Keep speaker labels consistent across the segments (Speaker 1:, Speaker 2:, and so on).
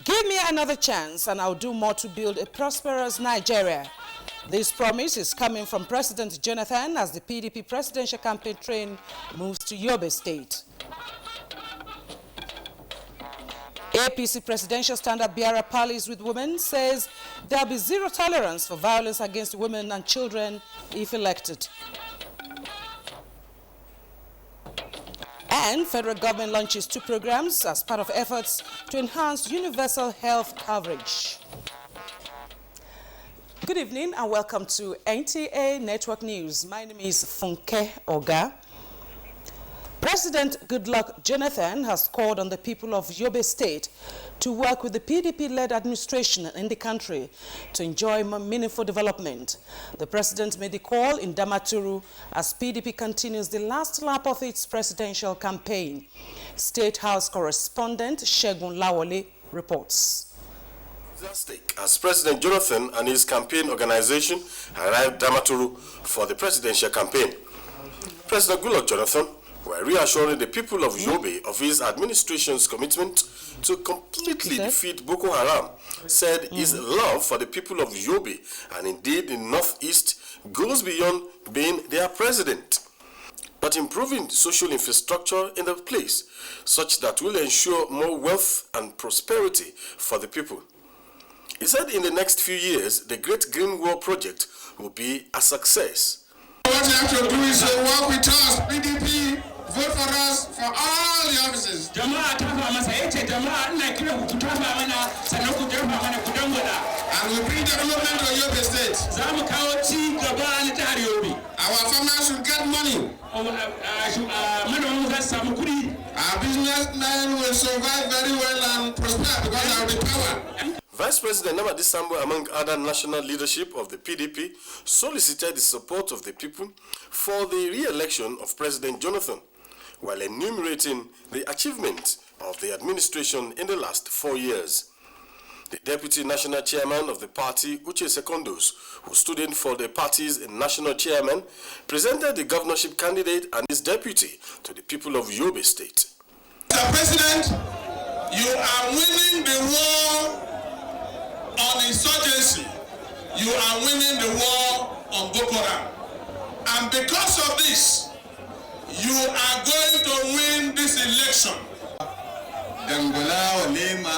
Speaker 1: Give me another chance and I'll do more to build a prosperous Nigeria. This promise is coming from President Jonathan as the PDP presidential campaign train moves to Yobe State. APC presidential standard bearer parleys with women says there will be zero tolerance for violence against women and children if elected. And federal government launches 2 programs as part of efforts to enhance universal health coverage. Good evening and welcome to NTA Network News. My name is Funke Oga. President Goodluck Jonathan has called on the people of Yobe State to work with the PDP-led administration in the country to enjoy more meaningful development. The president made the call in Damaturu as PDP continues the last lap of its presidential campaign. State House correspondent Segun Lawole reports.
Speaker 2: As President Jonathan and his campaign organization arrived Damaturu for the presidential campaign, President Goodluck Jonathan were reassuring the people of Yobe of his administration's commitment to completely defeat Boko Haram, said his love for the people of Yobe and indeed the Northeast goes beyond being their president, but improving social infrastructure in the place such that will ensure more wealth and prosperity for the people. He said in the next few years, the Great Green Wall project will be a success.
Speaker 3: What you have to do is work with us, PDP, vote for us for all the offices. And we bring development to Yobe State. Our farmers should get money. Our businessmen will survive very well and prosper because there will be power.
Speaker 2: Vice President Namadi Sambo, among other national leadership of the PDP, solicited the support of the people for the re-election of President Jonathan, while enumerating the achievements of the administration in the last 4 years. The Deputy National Chairman of the party, Uche Secondos, who stood in for the party's national chairman, presented the governorship candidate and his deputy to the people of Yobe State.
Speaker 3: Mr. President, you are winning the war on insurgency. You are winning the war on Boko Haram. And because of this, you are going to win this election. Dangola Walema,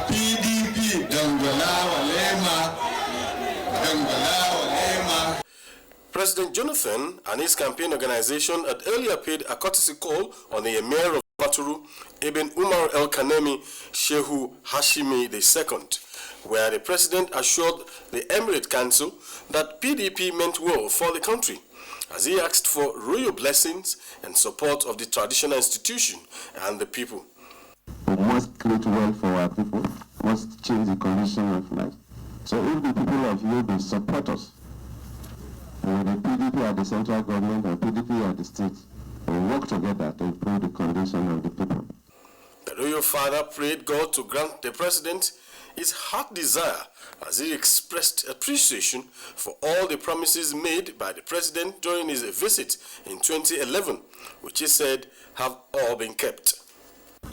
Speaker 3: PDP, Dangola Walema.
Speaker 2: President Jonathan and his campaign organization had earlier paid a courtesy call on the Emir of Maturu, Ibn Umar El-Kanemi Shehu Hashimi II, where the president assured the Emirate Council that PDP meant well for the country, as he asked for royal blessings and support of the traditional institution and the people.
Speaker 4: We must create wealth for our people, must change the condition of life. So if the people of Yobe support us, with the PDP at the central government and PDP at the state, we work together to improve the condition of the people.
Speaker 2: The royal father prayed God to grant the president his heart desire as he expressed appreciation for all the promises made by the president during his visit in 2011, which he said have all been kept.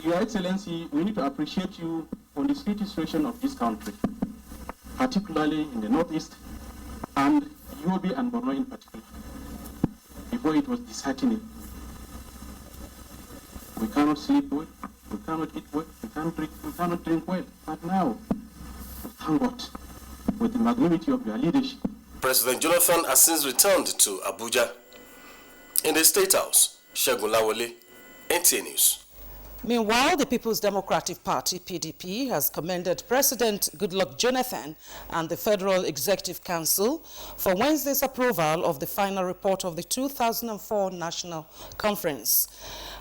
Speaker 5: Your Excellency, we need to appreciate you on the security situation of this country, particularly in the Northeast and Yobe and Borno in particular. Before it was disheartening. We cannot sleep well, we cannot eat well, we cannot drink well. But now, thank God, with the magnanimity of your leadership.
Speaker 2: President Jonathan has since returned to Abuja. In the State House, Segun Lawole, NTA News.
Speaker 1: Meanwhile, the People's Democratic Party, PDP, has commended President Goodluck Jonathan and the Federal Executive Council for Wednesday's approval of the final report of the 2004 National Conference.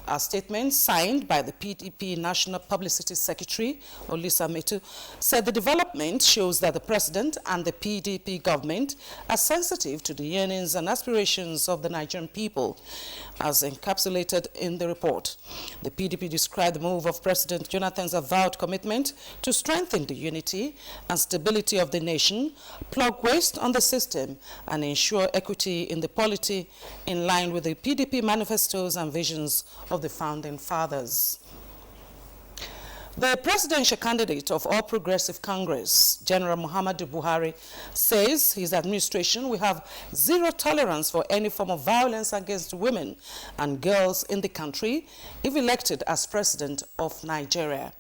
Speaker 1: A statement signed by the PDP National Publicity Secretary, Olisa Metu, said the development shows that the President and the PDP government are sensitive to the yearnings and aspirations of the Nigerian people, as encapsulated in the report. The PDP described the move of President Jonathan's avowed commitment to strengthen the unity and stability of the nation, plug waste on the system, and ensure equity in the polity in line with the PDP manifestos and visions of the founding fathers. The presidential candidate of All Progressive Congress, General Muhammadu Buhari, says his administration will have zero tolerance for any form of violence against women and girls in the country if elected as president of Nigeria.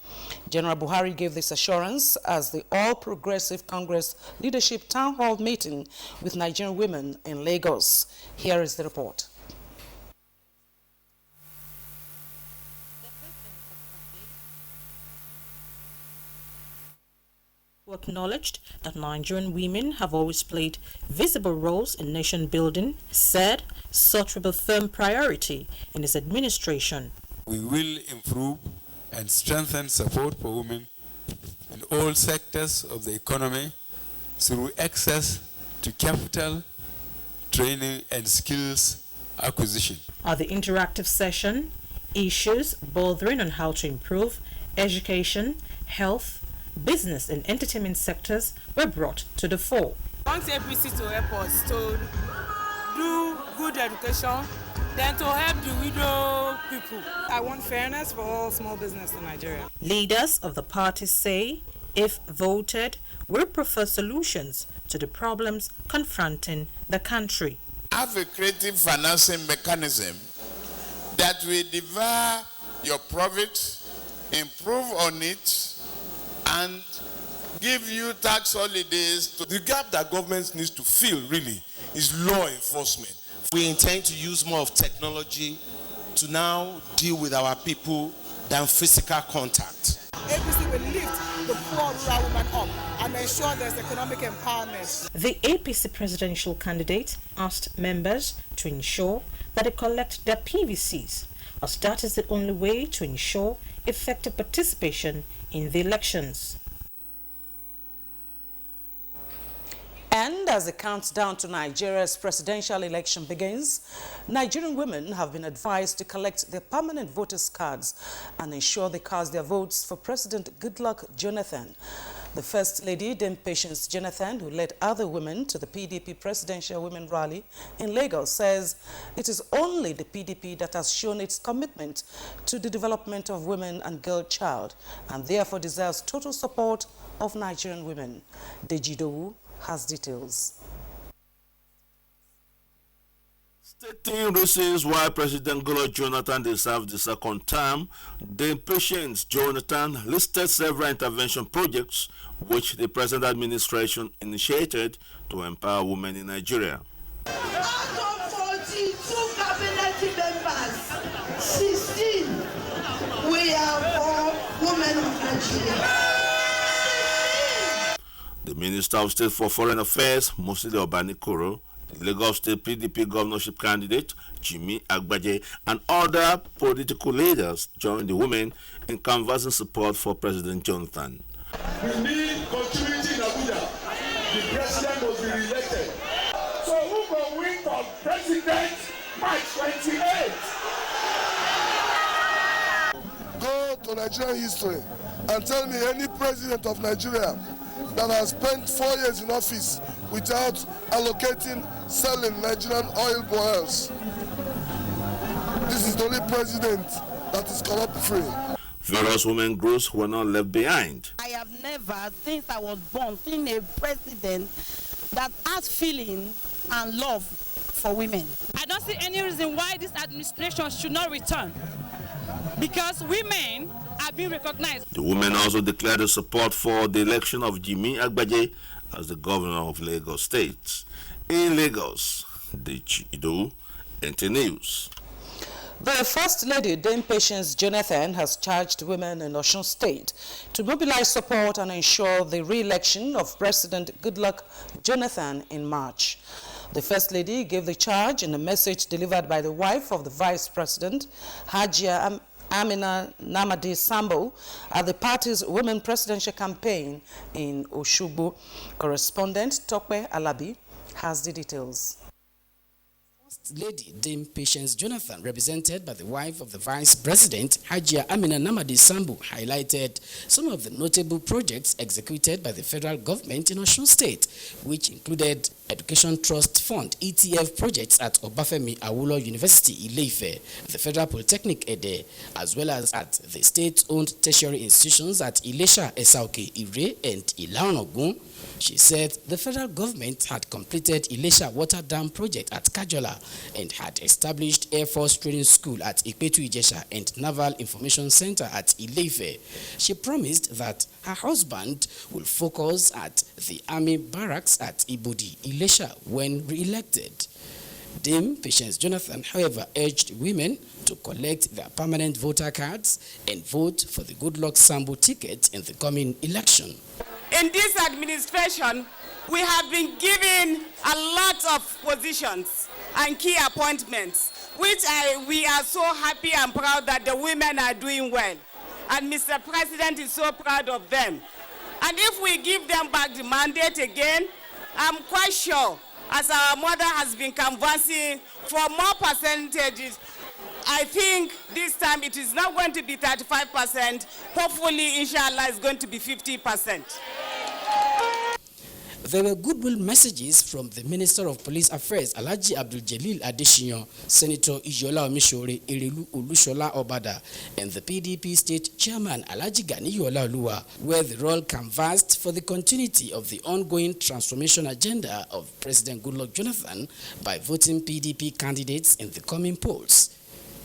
Speaker 1: General Buhari gave this assurance as the All Progressive Congress leadership town hall meeting with Nigerian women in Lagos. Here is the report.
Speaker 6: Who acknowledged that Nigerian women have always played visible roles in nation building, said such will be a firm priority in his administration.
Speaker 7: We will improve and strengthen support for women in all sectors of the economy through access to capital, training and skills acquisition.
Speaker 6: At the interactive session, issues bordering on how to improve education, health, business and entertainment sectors were brought to the fore.
Speaker 8: I want APC to help us to do good education, then to help the widow people. I want fairness for all small business in Nigeria.
Speaker 6: Leaders of the party say, if voted, will prefer solutions to the problems confronting the country.
Speaker 9: Have a creative financing mechanism that will divide your profits, improve on it, and give you tax holidays.
Speaker 10: The gap that government needs to fill really is law enforcement.
Speaker 11: We intend to use more of technology to now deal with our people than physical contact.
Speaker 8: APC will lift the poor rural woman up and ensure there's economic empowerment.
Speaker 6: The APC presidential candidate asked members to ensure that they collect their PVCs, as that is the only way to ensure effective participation in the elections.
Speaker 1: And as the countdown to Nigeria's presidential election begins, Nigerian women have been advised to collect their permanent voters' cards and ensure they cast their votes for President Goodluck Jonathan. The First Lady, Dame Patience Jonathan, who led other women to the PDP Presidential Women Rally in Lagos, says it is only the PDP that has shown its commitment to the development of women and girl child and therefore deserves total support of Nigerian women. Dejidowu has details.
Speaker 12: Stating reasons why President Goodluck Jonathan deserves the second term, Dame Patience Jonathan listed several intervention projects which the present administration initiated to empower women in Nigeria.
Speaker 13: Out of 42 cabinet members, 16 we are for women of Nigeria.
Speaker 12: The Minister of State for Foreign Affairs, Musile Obanikoro, the Lagos State PDP governorship candidate, Jimmy Agbaje, and other political leaders joined the women in canvassing support for President Jonathan.
Speaker 3: We need continuity in Abuja. The president must be re-elected. So who will win for president March 28th?
Speaker 14: Go to Nigerian history and tell me any president of Nigeria that has spent 4 years in office without allocating, selling Nigerian oil barrels. This is the only president that is corrupt-free.
Speaker 12: Various women groups were not left behind.
Speaker 15: I have never, since I was born, seen a president that has feeling and love for women.
Speaker 16: I don't see any reason why this administration should not return, because women are being recognized.
Speaker 12: The women also declared their support for the election of Jimmy Agbaje as the governor of Lagos State. In Lagos, Dejidowu, NTA News.
Speaker 1: The First Lady, Dame Patience Jonathan, has charged women in Osun State to mobilize support and ensure the re-election of President Goodluck Jonathan in March. The First Lady gave the charge in a message delivered by the wife of the Vice President, Hajia Amina Namadi Sambo, at the party's women presidential campaign in Oshogbo. Correspondent Tope Alabi has the details.
Speaker 17: First Lady Dame Patience Jonathan, represented by the wife of the Vice President, Hajia Amina Namadi Sambo, highlighted some of the notable projects executed by the federal government in Osun State, which included Education Trust Fund ETF projects at Obafemi Awolowo University, Ile-Ife, the Federal Polytechnic Ede, as well as at the state-owned tertiary institutions at Ilesha, Esauke, Ire, and Ilaonogun. She said the federal government had completed Ilesha Water Dam project at Kajola and had established Air Force Training School at Ipetu Ijesha and Naval Information Center at Ile-Ife. She promised that her husband will focus at the Army Barracks at Ibodi, Ilesha when re-elected. Dame Patience Jonathan, however, urged women to collect their permanent voter cards and vote for the Goodluck Sambo ticket in the coming election.
Speaker 18: In this administration, we have been given a lot of positions and key appointments, which we are so happy and proud that the women are doing well. And Mr. President is so proud of them. And if we give them back the mandate again, I'm quite sure, as our mother has been canvassing for more percentages, I think this time it is not going to be 35%. Hopefully, inshallah, it's going to be 50%.
Speaker 17: There were goodwill messages from the Minister of Police Affairs, Alhaji Abdul Jalil Adesina, Senator Ijola Omishore Erelu Olushola Obada, and the PDP State Chairman, Alhaji Ganiyu Olaoluwa, where the role canvassed for the continuity of the ongoing transformation agenda of President Goodluck Jonathan by voting PDP candidates in the coming polls.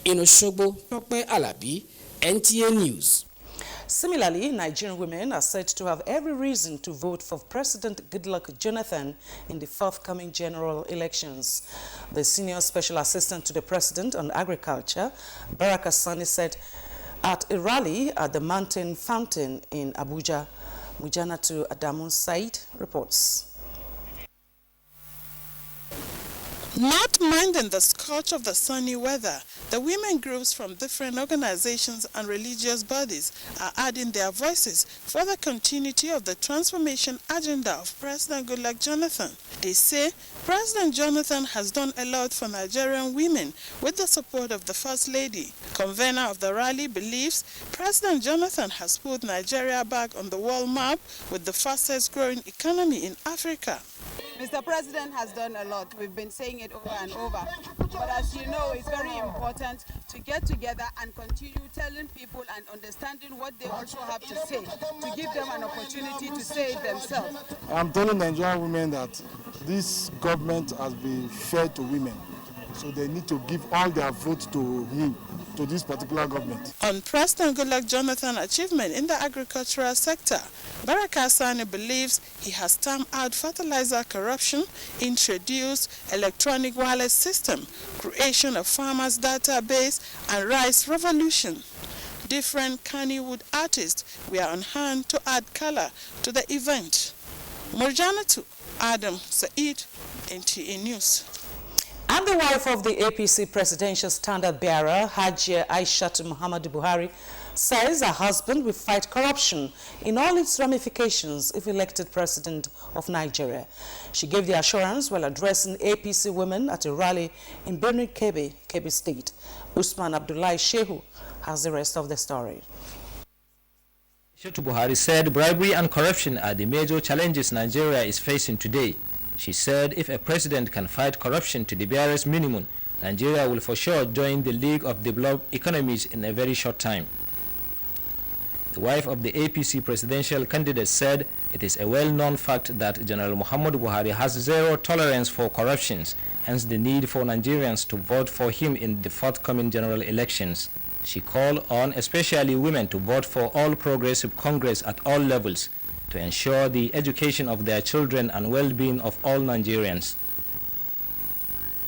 Speaker 17: In Osogbo, Tope Alabi, NTA News.
Speaker 1: Similarly, Nigerian women are said to have every reason to vote for President Goodluck Jonathan in the forthcoming general elections. The Senior Special Assistant to the President on Agriculture, Baraka Sani, said at a rally at the Mountain Fountain in Abuja. Mujanatu Adamu Said reports.
Speaker 19: Not minding the scorch of the sunny weather, the women groups from different organizations and religious bodies are adding their voices for the continuity of the transformation agenda of President Goodluck Jonathan. They say President Jonathan has done a lot for Nigerian women with the support of the First Lady. Convener of the rally believes President Jonathan has put Nigeria back on the world map with the fastest growing economy in Africa.
Speaker 20: Mr. President has done a lot. We've been saying it over and over. But as you know, it's very important to get together and continue telling people and understanding what they also have to say, to give them an opportunity to say it themselves.
Speaker 21: I'm telling Nigerian women that this government has been fair to women. So they need to give all their votes to him, to this particular government.
Speaker 19: On President Goodluck Jonathan's achievement in the agricultural sector, Baraka Sani believes he has stamped out fertilizer corruption, introduced electronic wallet system, creation of farmers' database, and rice revolution. Different Kannywood artists were on hand to add color to the event. Murjanatu Adam Said, NTA News.
Speaker 1: And the wife of the APC presidential standard bearer, Hajia Aishatu Muhammadu Buhari, says her husband will fight corruption in all its ramifications if elected president of Nigeria. She gave the assurance while addressing APC women at a rally in Benue Kebbi State. Usman Abdullahi Shehu has the rest of the story.
Speaker 22: Aishatu Buhari said bribery and corruption are the major challenges Nigeria is facing today. She said if a president can fight corruption to the barest minimum, Nigeria will for sure join the League of Developed Economies in a very short time. The wife of the APC presidential candidate said it is a well-known fact that General Muhammadu Buhari has zero tolerance for corruptions, hence the need for Nigerians to vote for him in the forthcoming general elections. She called on especially women to vote for All Progressive Congress at all levels, to ensure the education of their children and well-being of all Nigerians.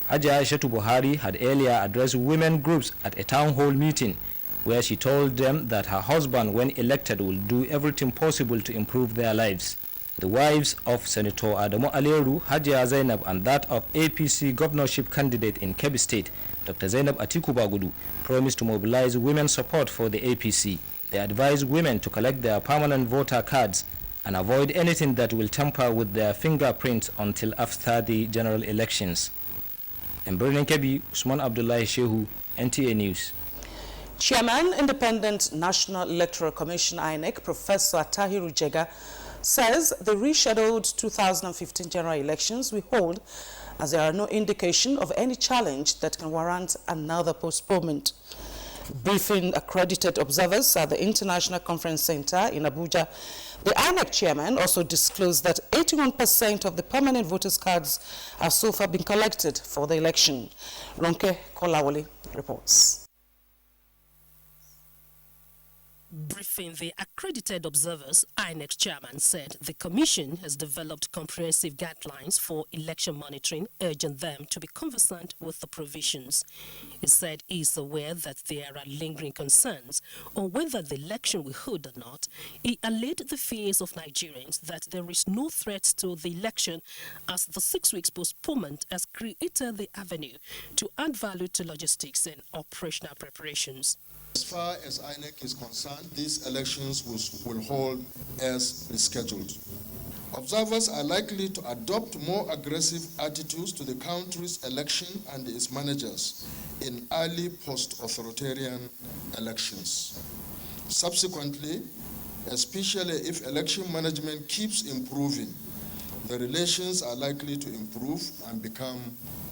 Speaker 22: Hajia Aishatu Buhari had earlier addressed women groups at a town hall meeting where she told them that her husband, when elected, will do everything possible to improve their lives. The wives of Senator Adamu Aleru, Hajia Zainab, and that of APC governorship candidate in Kebbi State, Dr. Zainab Atiku Bagudu, promised to mobilize women's support for the APC. They advised women to collect their permanent voter cards and avoid anything that will tamper with their fingerprints until after the general elections. In Birnin Kebbi, Usman Abdullahi Shehu, NTA News.
Speaker 1: Chairman, Independent National Electoral Commission, INEC, Professor Tahiru Jega, says the rescheduled 2015 general elections will hold as there are no indication of any challenge that can warrant another postponement. Briefing accredited observers at the International Conference Center in Abuja, the INEC chairman also disclosed that 81% of the permanent voters' cards have so far been collected for the election. Ronke Kolawole reports.
Speaker 4: Briefing the accredited observers, INEC chairman said the commission has developed comprehensive guidelines for election monitoring, urging them to be conversant with the provisions. He said he is aware that there are lingering concerns on whether the election will hold or not. He allayed the fears of Nigerians that there is no threat to the election as the 6 weeks postponement has created the avenue to add value to logistics and operational preparations.
Speaker 5: As far as INEC is concerned, these elections will hold as rescheduled. Observers are likely to adopt more aggressive attitudes to the country's election and its managers in early post-authoritarian elections. Subsequently, especially if election management keeps improving, the relations are likely to improve and become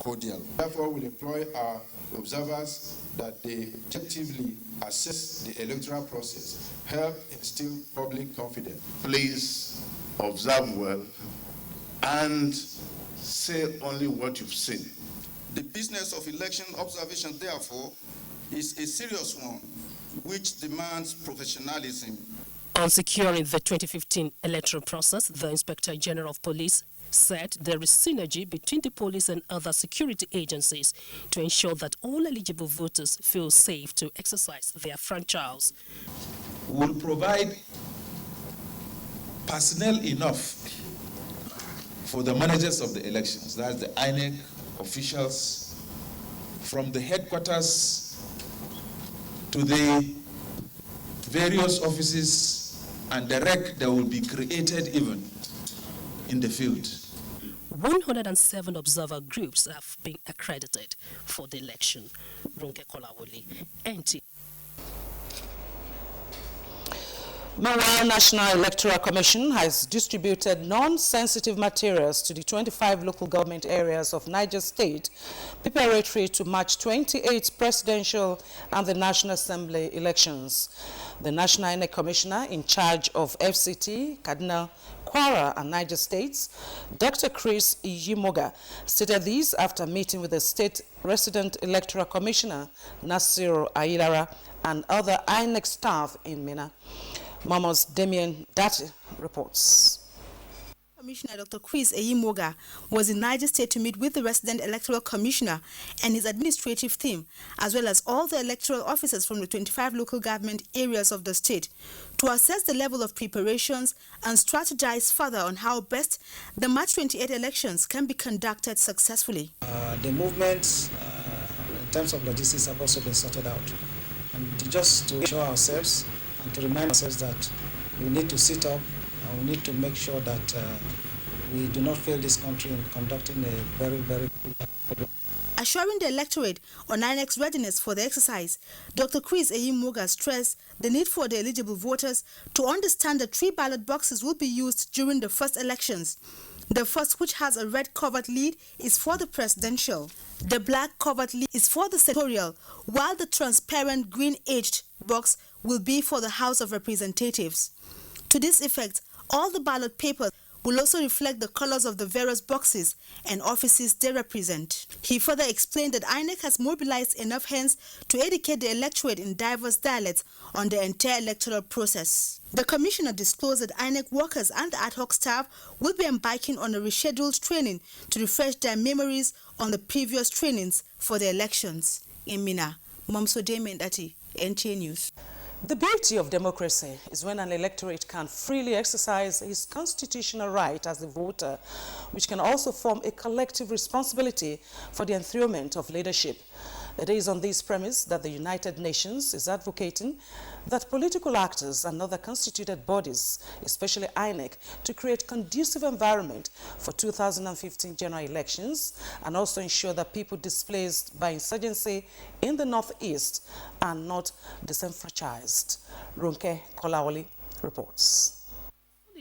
Speaker 5: cordial.
Speaker 23: Therefore, we employ our observers that they objectively assess the electoral process, help instill public confidence.
Speaker 9: Please observe well and say only what you've seen.
Speaker 24: The business of election observation, therefore, is a serious one which demands professionalism.
Speaker 4: On securing the 2015 electoral process, the Inspector General of Police said there is synergy between the police and other security agencies to ensure that all eligible voters feel safe to exercise their franchise.
Speaker 24: We will provide personnel enough for the managers of the elections, that's the INEC officials, from the headquarters to the various offices and the rec that will be created even in the field.
Speaker 4: 107 observer groups have been accredited for the election. Ronke Kolawole, NTA.
Speaker 1: Meanwhile, National Electoral Commission has distributed non-sensitive materials to the 25 local government areas of Niger State preparatory to March 28 presidential and the National Assembly elections. The National INEC Commissioner in charge of FCT, Kaduna, Kwara and Niger States, Dr. Chris Iyimoga, stated this after meeting with the State Resident Electoral Commissioner, Nasiru Ayilara, and other INEC staff in Minna. Mama's Damien Dati reports.
Speaker 25: Commissioner Dr. Chris Iyimoga was in Niger State to meet with the Resident Electoral Commissioner and his administrative team, as well as all the electoral officers from the 25 local government areas of the state, to assess the level of preparations and strategize further on how best the March 28 elections can be conducted successfully.
Speaker 26: The movements in terms of logistics have also been sorted out. And just to assure ourselves and to remind ourselves that we need to sit up and we need to make sure that we do not fail this country in conducting a very
Speaker 25: Assuring the electorate on INEC's readiness for the exercise, Dr. Chris Iyimoga stressed the need for the eligible voters to understand that 3 ballot boxes will be used during the first elections. The first, which has a red covered lid, is for the presidential. The black covered lid is for the senatorial, while the transparent green-edged box will be for the House of Representatives. To this effect, all the ballot papers will also reflect the colors of the various boxes and offices they represent. He further explained that INEC has mobilized enough hands to educate the electorate in diverse dialects on the entire electoral process. The Commissioner disclosed that INEC workers and the ad hoc staff will be embarking on a rescheduled training to refresh their memories on the previous trainings for the elections. In Minna, Momso Demendati, NTA News.
Speaker 1: The beauty of democracy is when an electorate can freely exercise his constitutional right as a voter, which can also form a collective responsibility for the enthronement of leadership. It is on this premise that the United Nations is advocating that political actors and other constituted bodies, especially INEC, to create conducive environment for 2015 general elections and also ensure that people displaced by insurgency in the northeast are not disenfranchised. Ronke Kolawole reports.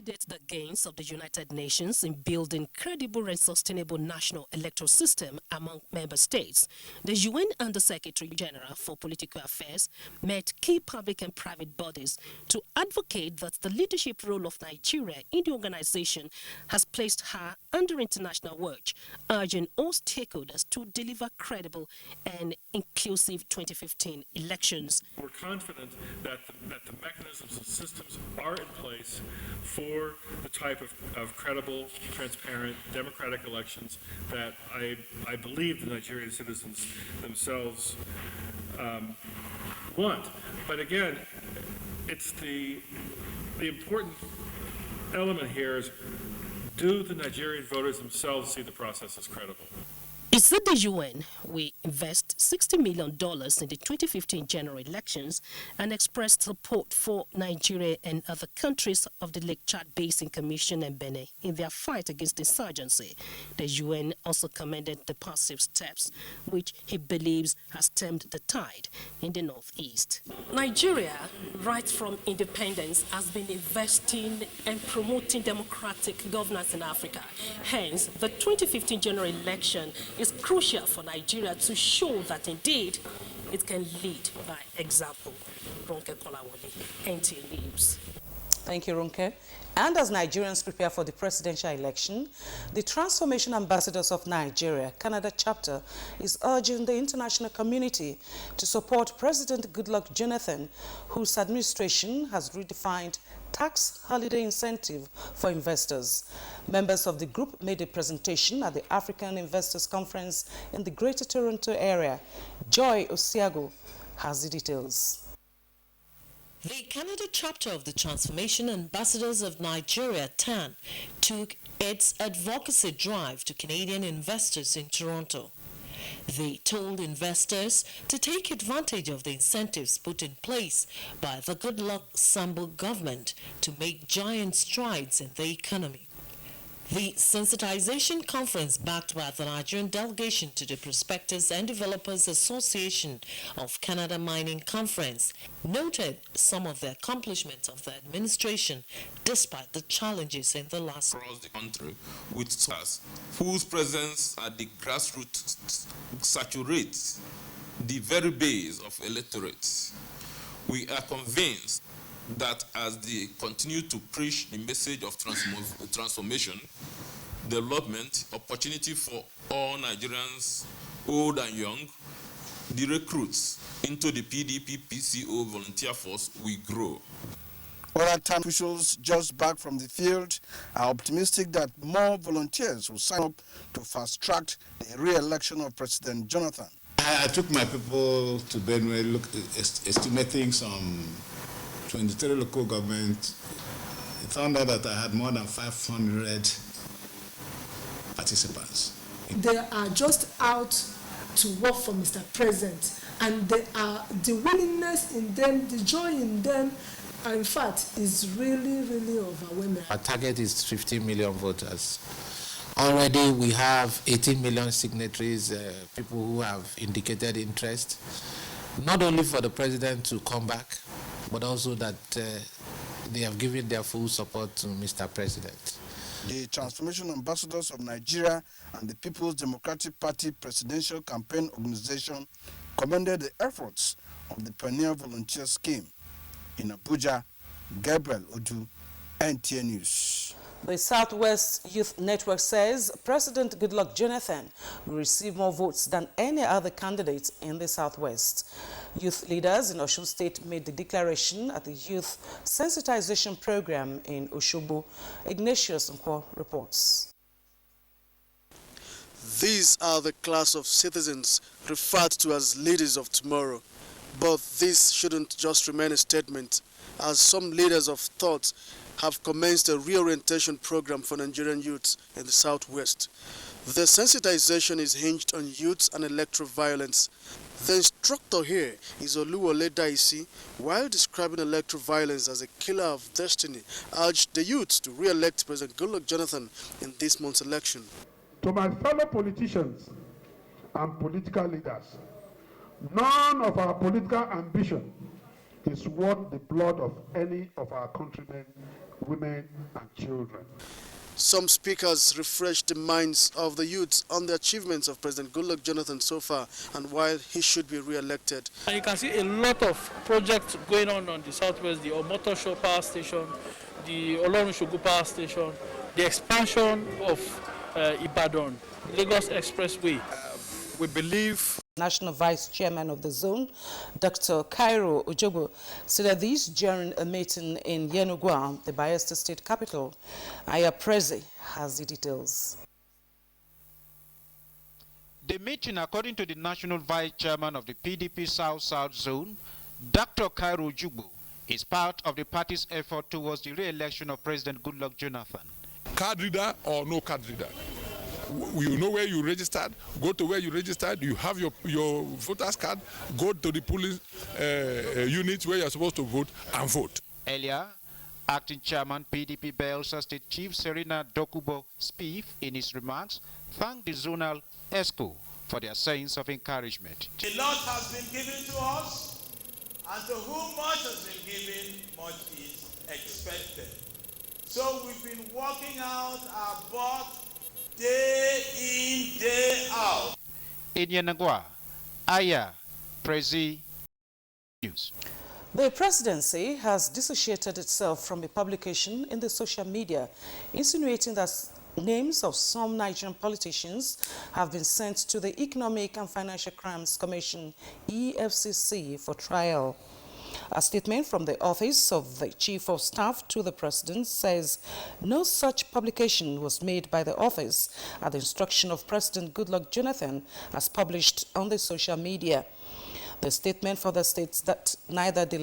Speaker 4: consolidate the gains of the United Nations in building credible and sustainable national electoral system among member states, the UN Under-Secretary General for Political Affairs met key public and private bodies to advocate that the leadership role of Nigeria in the organization has placed her under international watch, urging all stakeholders to deliver credible and inclusive 2015 elections.
Speaker 2: We're confident that the mechanisms and systems are in place for the type of credible, transparent, democratic elections that I believe the Nigerian citizens themselves want. But again, it's the important element here is, do the Nigerian voters themselves see the process as credible?
Speaker 4: It said the UN will invest $60 million in the 2015 general elections and expressed support for Nigeria and other countries of the Lake Chad Basin Commission and Benin in their fight against insurgency. The UN also commended the positive steps which he believes has stemmed the tide in the northeast. Nigeria, right from independence, has been investing and promoting democratic governance in Africa. Hence, the 2015 general election is crucial for Nigeria to show that indeed it can lead by example. Ronke Kolawole, NTA News.
Speaker 1: Thank you, Ronke. And as Nigerians prepare for the presidential election, the Transformation Ambassadors of Nigeria, Canada chapter, is urging the international community to support President Goodluck Jonathan, whose administration has redefined tax holiday incentive for investors. Members of the group made a presentation at the African Investors Conference in the Greater Toronto area. Joy Osiago has the details.
Speaker 6: The Canada chapter of the Transformation Ambassadors of Nigeria, TAN, took its advocacy drive to Canadian investors in Toronto. They told investors to take advantage of the incentives put in place by the Goodluck Sambo government to make giant strides in the economy. The sensitization conference, backed by the Nigerian delegation to the Prospectors and Developers Association of Canada Mining Conference, noted some of the accomplishments of the administration despite the challenges in the last
Speaker 7: across the country with SARS, whose presence at the grassroots saturates the very base of electorates. We are convinced that as they continue to preach the message of transformation, development, opportunity for all Nigerians, old and young, the recruits into the PDP-PCO volunteer force will grow.
Speaker 8: Other town officials just back from the field are optimistic that more volunteers will sign up to fast-track the re-election of President Jonathan.
Speaker 10: I took my people to Benue, estimating some 23 local governments. I found out that I had more than 500 participants.
Speaker 11: They are just out to work for Mr. President, and the willingness in them, the joy in them, in fact, is really, really overwhelming.
Speaker 27: Our target is 15 million voters. Already we have 18 million signatories, people who have indicated interest, not only for the president to come back, but also that they have given their full support to Mr. President.
Speaker 8: The Transformation Ambassadors of Nigeria and the People's Democratic Party Presidential Campaign Organization commended the efforts of the Pioneer Volunteer Scheme. In Abuja, Gabriel Odu, NTA News.
Speaker 1: The Southwest Youth Network says President Goodluck Jonathan will receive more votes than any other candidate in the Southwest. Youth leaders in Osun State made the declaration at the Youth Sensitization Program in Osogbo. Ignatius Nkwo reports.
Speaker 28: These are the class of citizens referred to as leaders of tomorrow. But this shouldn't just remain a statement, as some leaders of thought have commenced a reorientation program for Nigerian youths in the Southwest. The sensitization is hinged on youths and electoral violence. The instructor here is Oluwole Daisi, while describing electoral violence as a killer of destiny, urged the youths to re-elect President Goodluck Jonathan in this month's election.
Speaker 29: To my fellow politicians and political leaders, none of our political ambition is worth the blood of any of our countrymen women, and children.
Speaker 28: Some speakers refreshed the minds of the youths on the achievements of President Goodluck Jonathan so far and why he should be re-elected.
Speaker 3: And you can see a lot of projects going on the southwest, the Omotosho Power Station, the Olorunshogu Power Station, the expansion of Ibadan, Lagos Expressway.
Speaker 1: We believe National Vice Chairman of the zone, Dr. Cairo Ojobo, said this during a meeting in Yenagoa, the Bayelsa State capital. Aya Prezi has the details.
Speaker 12: The meeting, according to the National Vice Chairman of the PDP South-South Zone, Dr. Cairo Ojobo, is part of the party's effort towards the re-election of President Goodluck Jonathan.
Speaker 13: Card reader or no card reader? You know where you registered, go to where you registered, you have your voter's card, go to the polling unit where you're supposed to vote and vote.
Speaker 12: Earlier, Acting Chairman PDP Bayelsa State Chief Serena Dokubo Spieth, in his remarks, thanked the zonal ESCO for their sayings of encouragement.
Speaker 14: A lot has been given to us, and to whom much has been given, much is expected. So we've been working out our butt day in, day out.
Speaker 12: In Yenagoa, Aya Prezi News.
Speaker 1: The presidency has dissociated itself from a publication in the social media, insinuating that names of some Nigerian politicians have been sent to the Economic and Financial Crimes Commission, EFCC, for trial. A statement from the Office of the Chief of Staff to the President says no such publication was made by the office at the instruction of President Goodluck Jonathan as published on the social media. The statement further states that neither the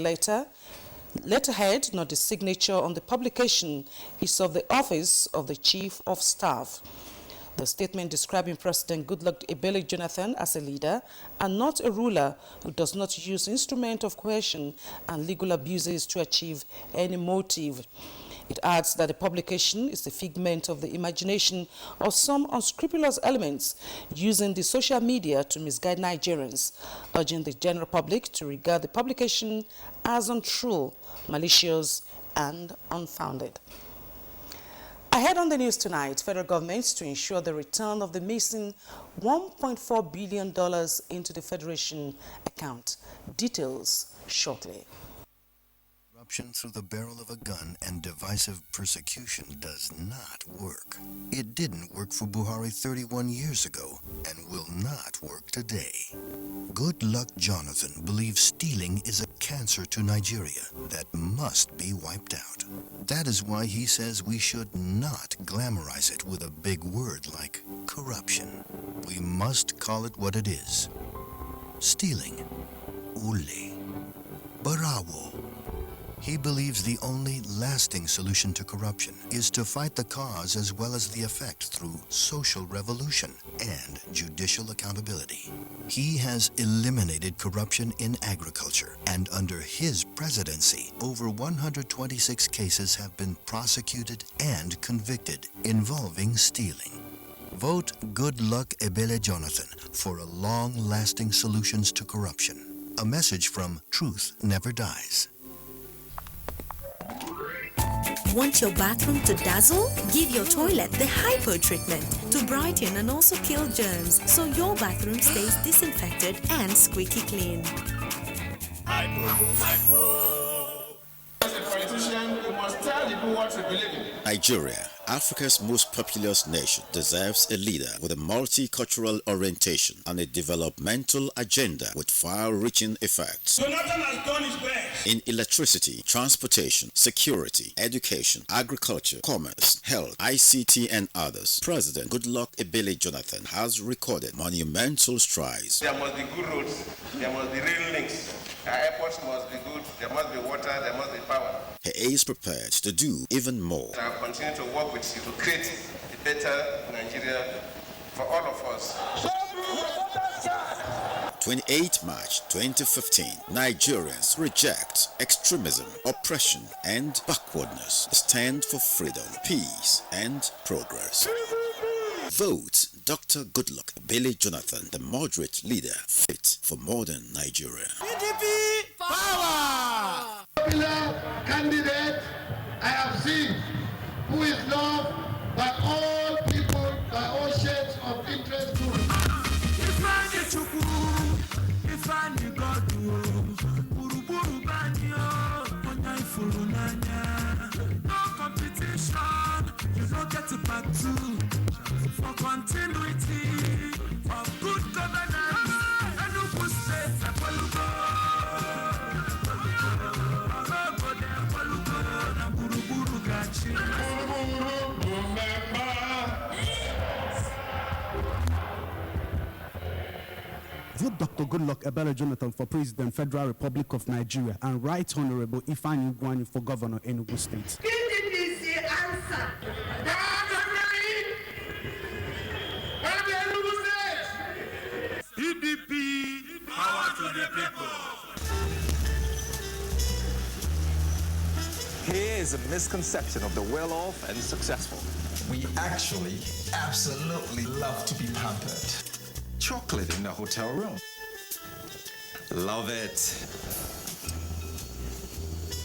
Speaker 1: letterhead nor the signature on the publication is of the Office of the Chief of Staff. The statement describing President Goodluck Ebele Jonathan as a leader and not a ruler who does not use instrument of coercion and legal abuses to achieve any motive. It adds that the publication is the figment of the imagination of some unscrupulous elements using the social media to misguide Nigerians, urging the general public to regard the publication as untrue, malicious, and unfounded. Ahead on the news tonight, federal governments to ensure the return of the missing $1.4 billion into the Federation account. Details shortly.
Speaker 15: Corruption through the barrel of a gun and divisive persecution does not work. It didn't work for Buhari 31 years ago and will not work today. Goodluck Jonathan believes stealing is a cancer to Nigeria that must be wiped out. That is why he says we should not glamorize it with a big word like corruption. We must call it what it is. Stealing. Ule. Barawo. He believes the only lasting solution to corruption is to fight the cause as well as the effect through social revolution and judicial accountability. He has eliminated corruption in agriculture, and under his presidency, over 126 cases have been prosecuted and convicted involving stealing. Vote Goodluck Ebele Jonathan for long-lasting solutions to corruption. A message from Truth Never Dies.
Speaker 16: Want your bathroom to dazzle? Give your toilet the Hypo treatment to brighten and also kill germs so your bathroom stays disinfected and squeaky clean.
Speaker 15: As a politician, you must tell people what you believe in. Nigeria, Africa's most populous nation, deserves a leader with a multicultural orientation and a developmental agenda with far-reaching effects.
Speaker 14: Jonathan has done his best.
Speaker 15: In electricity, transportation, security, education, agriculture, commerce, health, ICT, and others, President Goodluck Ebele Jonathan has recorded monumental strides.
Speaker 14: There must be good roads, there must be rail links, our airports must be good, there must be water, there must be power.
Speaker 15: He is prepared to do even more.
Speaker 14: I will continue to work with you to create a better Nigeria for all of us.
Speaker 15: 28 March 2015, Nigerians reject extremism, oppression, and backwardness. Stand for freedom, peace, and progress. Vote Dr. Goodluck Ebele Jonathan, the moderate leader fit for modern Nigeria.
Speaker 14: PDP power!
Speaker 29: Popular candidate I have seen
Speaker 5: No competition, you don't get to part two. For continuity of good governance, Enugu State, Akwalugo.
Speaker 9: Vote Dr. Goodluck Ebele Jonathan for President, Federal Republic of Nigeria, and Right Honorable Ifeanyi Ugwuanyi for Governor, Enugu State.
Speaker 5: PDP is the answer. PDP, power to the people.
Speaker 17: Here is a misconception of the well-off and successful.
Speaker 18: We actually absolutely love to be pampered.
Speaker 17: Chocolate in the hotel room. Love it.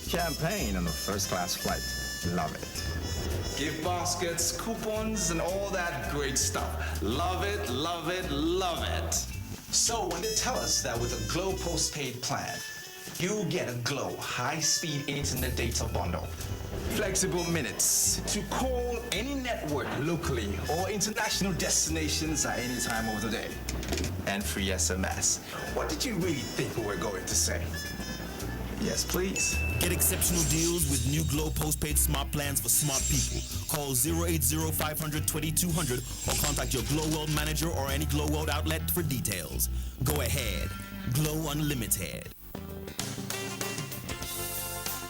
Speaker 17: Champagne on a first-class flight. Love it. Gift baskets, coupons, and all that great stuff. Love it, love it, love it.
Speaker 18: So when they tell us that with a Glow postpaid plan, you get a Glow high-speed internet data bundle,
Speaker 17: Flexible minutes to call any network locally or international destinations at any time of the day. And free SMS. What did you really think we were going to say? Yes, please.
Speaker 19: Get exceptional deals with new Glow postpaid smart plans for smart people. Call 080-500-2200 or contact your Glow World manager or any Glow World outlet for details. Go ahead. Glow Unlimited.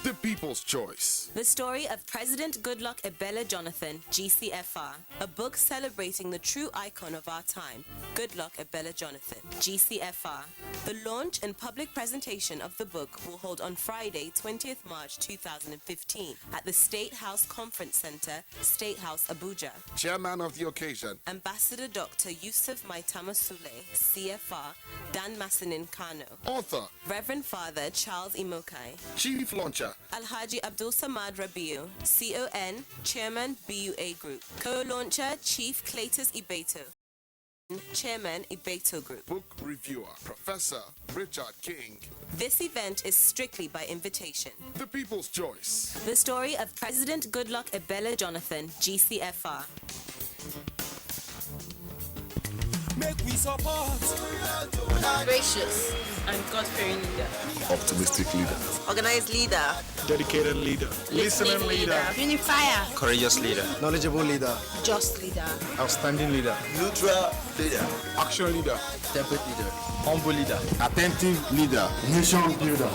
Speaker 20: The People's Choice.
Speaker 21: The story of President Goodluck Ebele Jonathan, GCFR, a book celebrating the true icon of our time, Goodluck Ebele Jonathan, GCFR. The launch and public presentation of the book will hold on Friday, 20th March 2015 at the State House Conference Center, State House, Abuja.
Speaker 20: Chairman of the occasion,
Speaker 21: Ambassador Dr. Yusuf Maitama Sule, CFR, Dan Masinin Kano.
Speaker 20: Author,
Speaker 21: Reverend Father Charles Imokai.
Speaker 20: Chief Launcher,
Speaker 21: Alhaji Abdul Samad Rabiu, CON, Chairman BUA Group. Co-launcher Chief Cletus Ibeto, Chairman Ibeto Group.
Speaker 20: Book Reviewer, Professor Richard King.
Speaker 21: This event is strictly by invitation.
Speaker 20: The People's Choice.
Speaker 21: The story of President Goodluck Ebele Jonathan, GCFR.
Speaker 5: Make we support.
Speaker 22: Gracious and God-fearing leader.
Speaker 18: Optimistic leader.
Speaker 22: Organized leader.
Speaker 20: Dedicated leader.
Speaker 22: Listening leader. Unifier.
Speaker 18: Courageous leader.
Speaker 19: Knowledgeable leader.
Speaker 22: Just leader.
Speaker 19: Outstanding leader.
Speaker 18: Neutral leader.
Speaker 20: Action leader.
Speaker 19: Temperate leader. Humble leader.
Speaker 20: Attentive leader. Nation builder.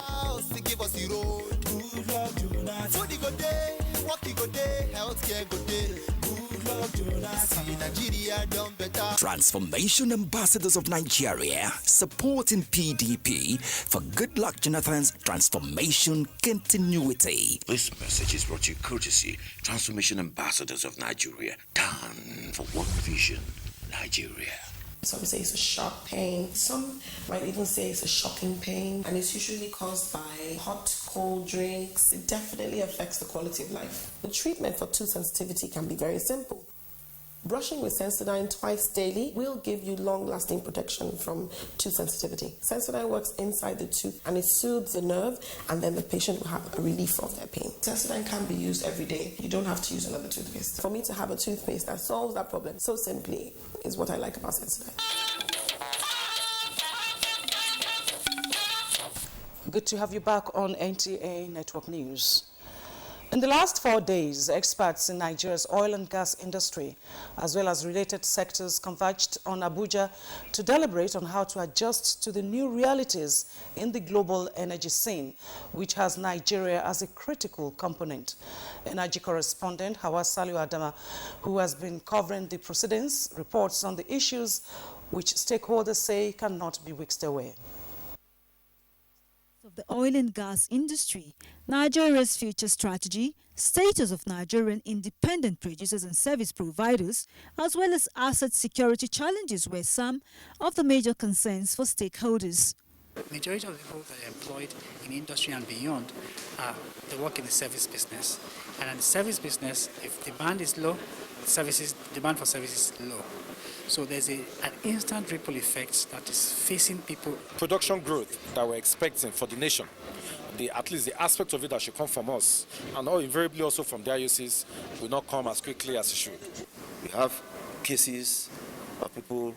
Speaker 23: Transformation Ambassadors of Nigeria, supporting PDP for Goodluck Jonathan's transformation continuity.
Speaker 30: This message is brought to you courtesy Transformation Ambassadors of Nigeria. Done for one vision, Nigeria.
Speaker 31: Some say it's a sharp pain. Some might even say it's a shocking pain. And it's usually caused by hot, cold drinks. It definitely affects the quality of life. The treatment for tooth sensitivity can be very simple. Brushing with Sensodyne twice daily will give you long-lasting protection from tooth sensitivity. Sensodyne works inside the tooth and it soothes the nerve, and then the patient will have a relief of their pain. Sensodyne can be used every day. You don't have to use another toothpaste. For me to have a toothpaste that solves that problem so simply is what I like about Sensodyne.
Speaker 1: Good to have you back on NTA Network News. In the last 4 days, experts in Nigeria's oil and gas industry, as well as related sectors, converged on Abuja to deliberate on how to adjust to the new realities in the global energy scene, which has Nigeria as a critical component. Energy correspondent Hawa Saliu Adama, who has been covering the proceedings, reports on the issues which stakeholders say cannot be whisked away.
Speaker 32: Of the oil and gas industry, Nigeria's future strategy, status of Nigerian independent producers and service providers, as well as asset security challenges were some of the major concerns for stakeholders.
Speaker 2: Majority of the people that are employed in industry and beyond, they work in the service business. And in the service business, if demand is low, demand for services is low. So there's an instant ripple effect that is facing people.
Speaker 4: Production growth that we're expecting for the nation, at least the aspect of it that should come from us, and invariably also from the IOCs, will not come as quickly as it should.
Speaker 6: We have cases of people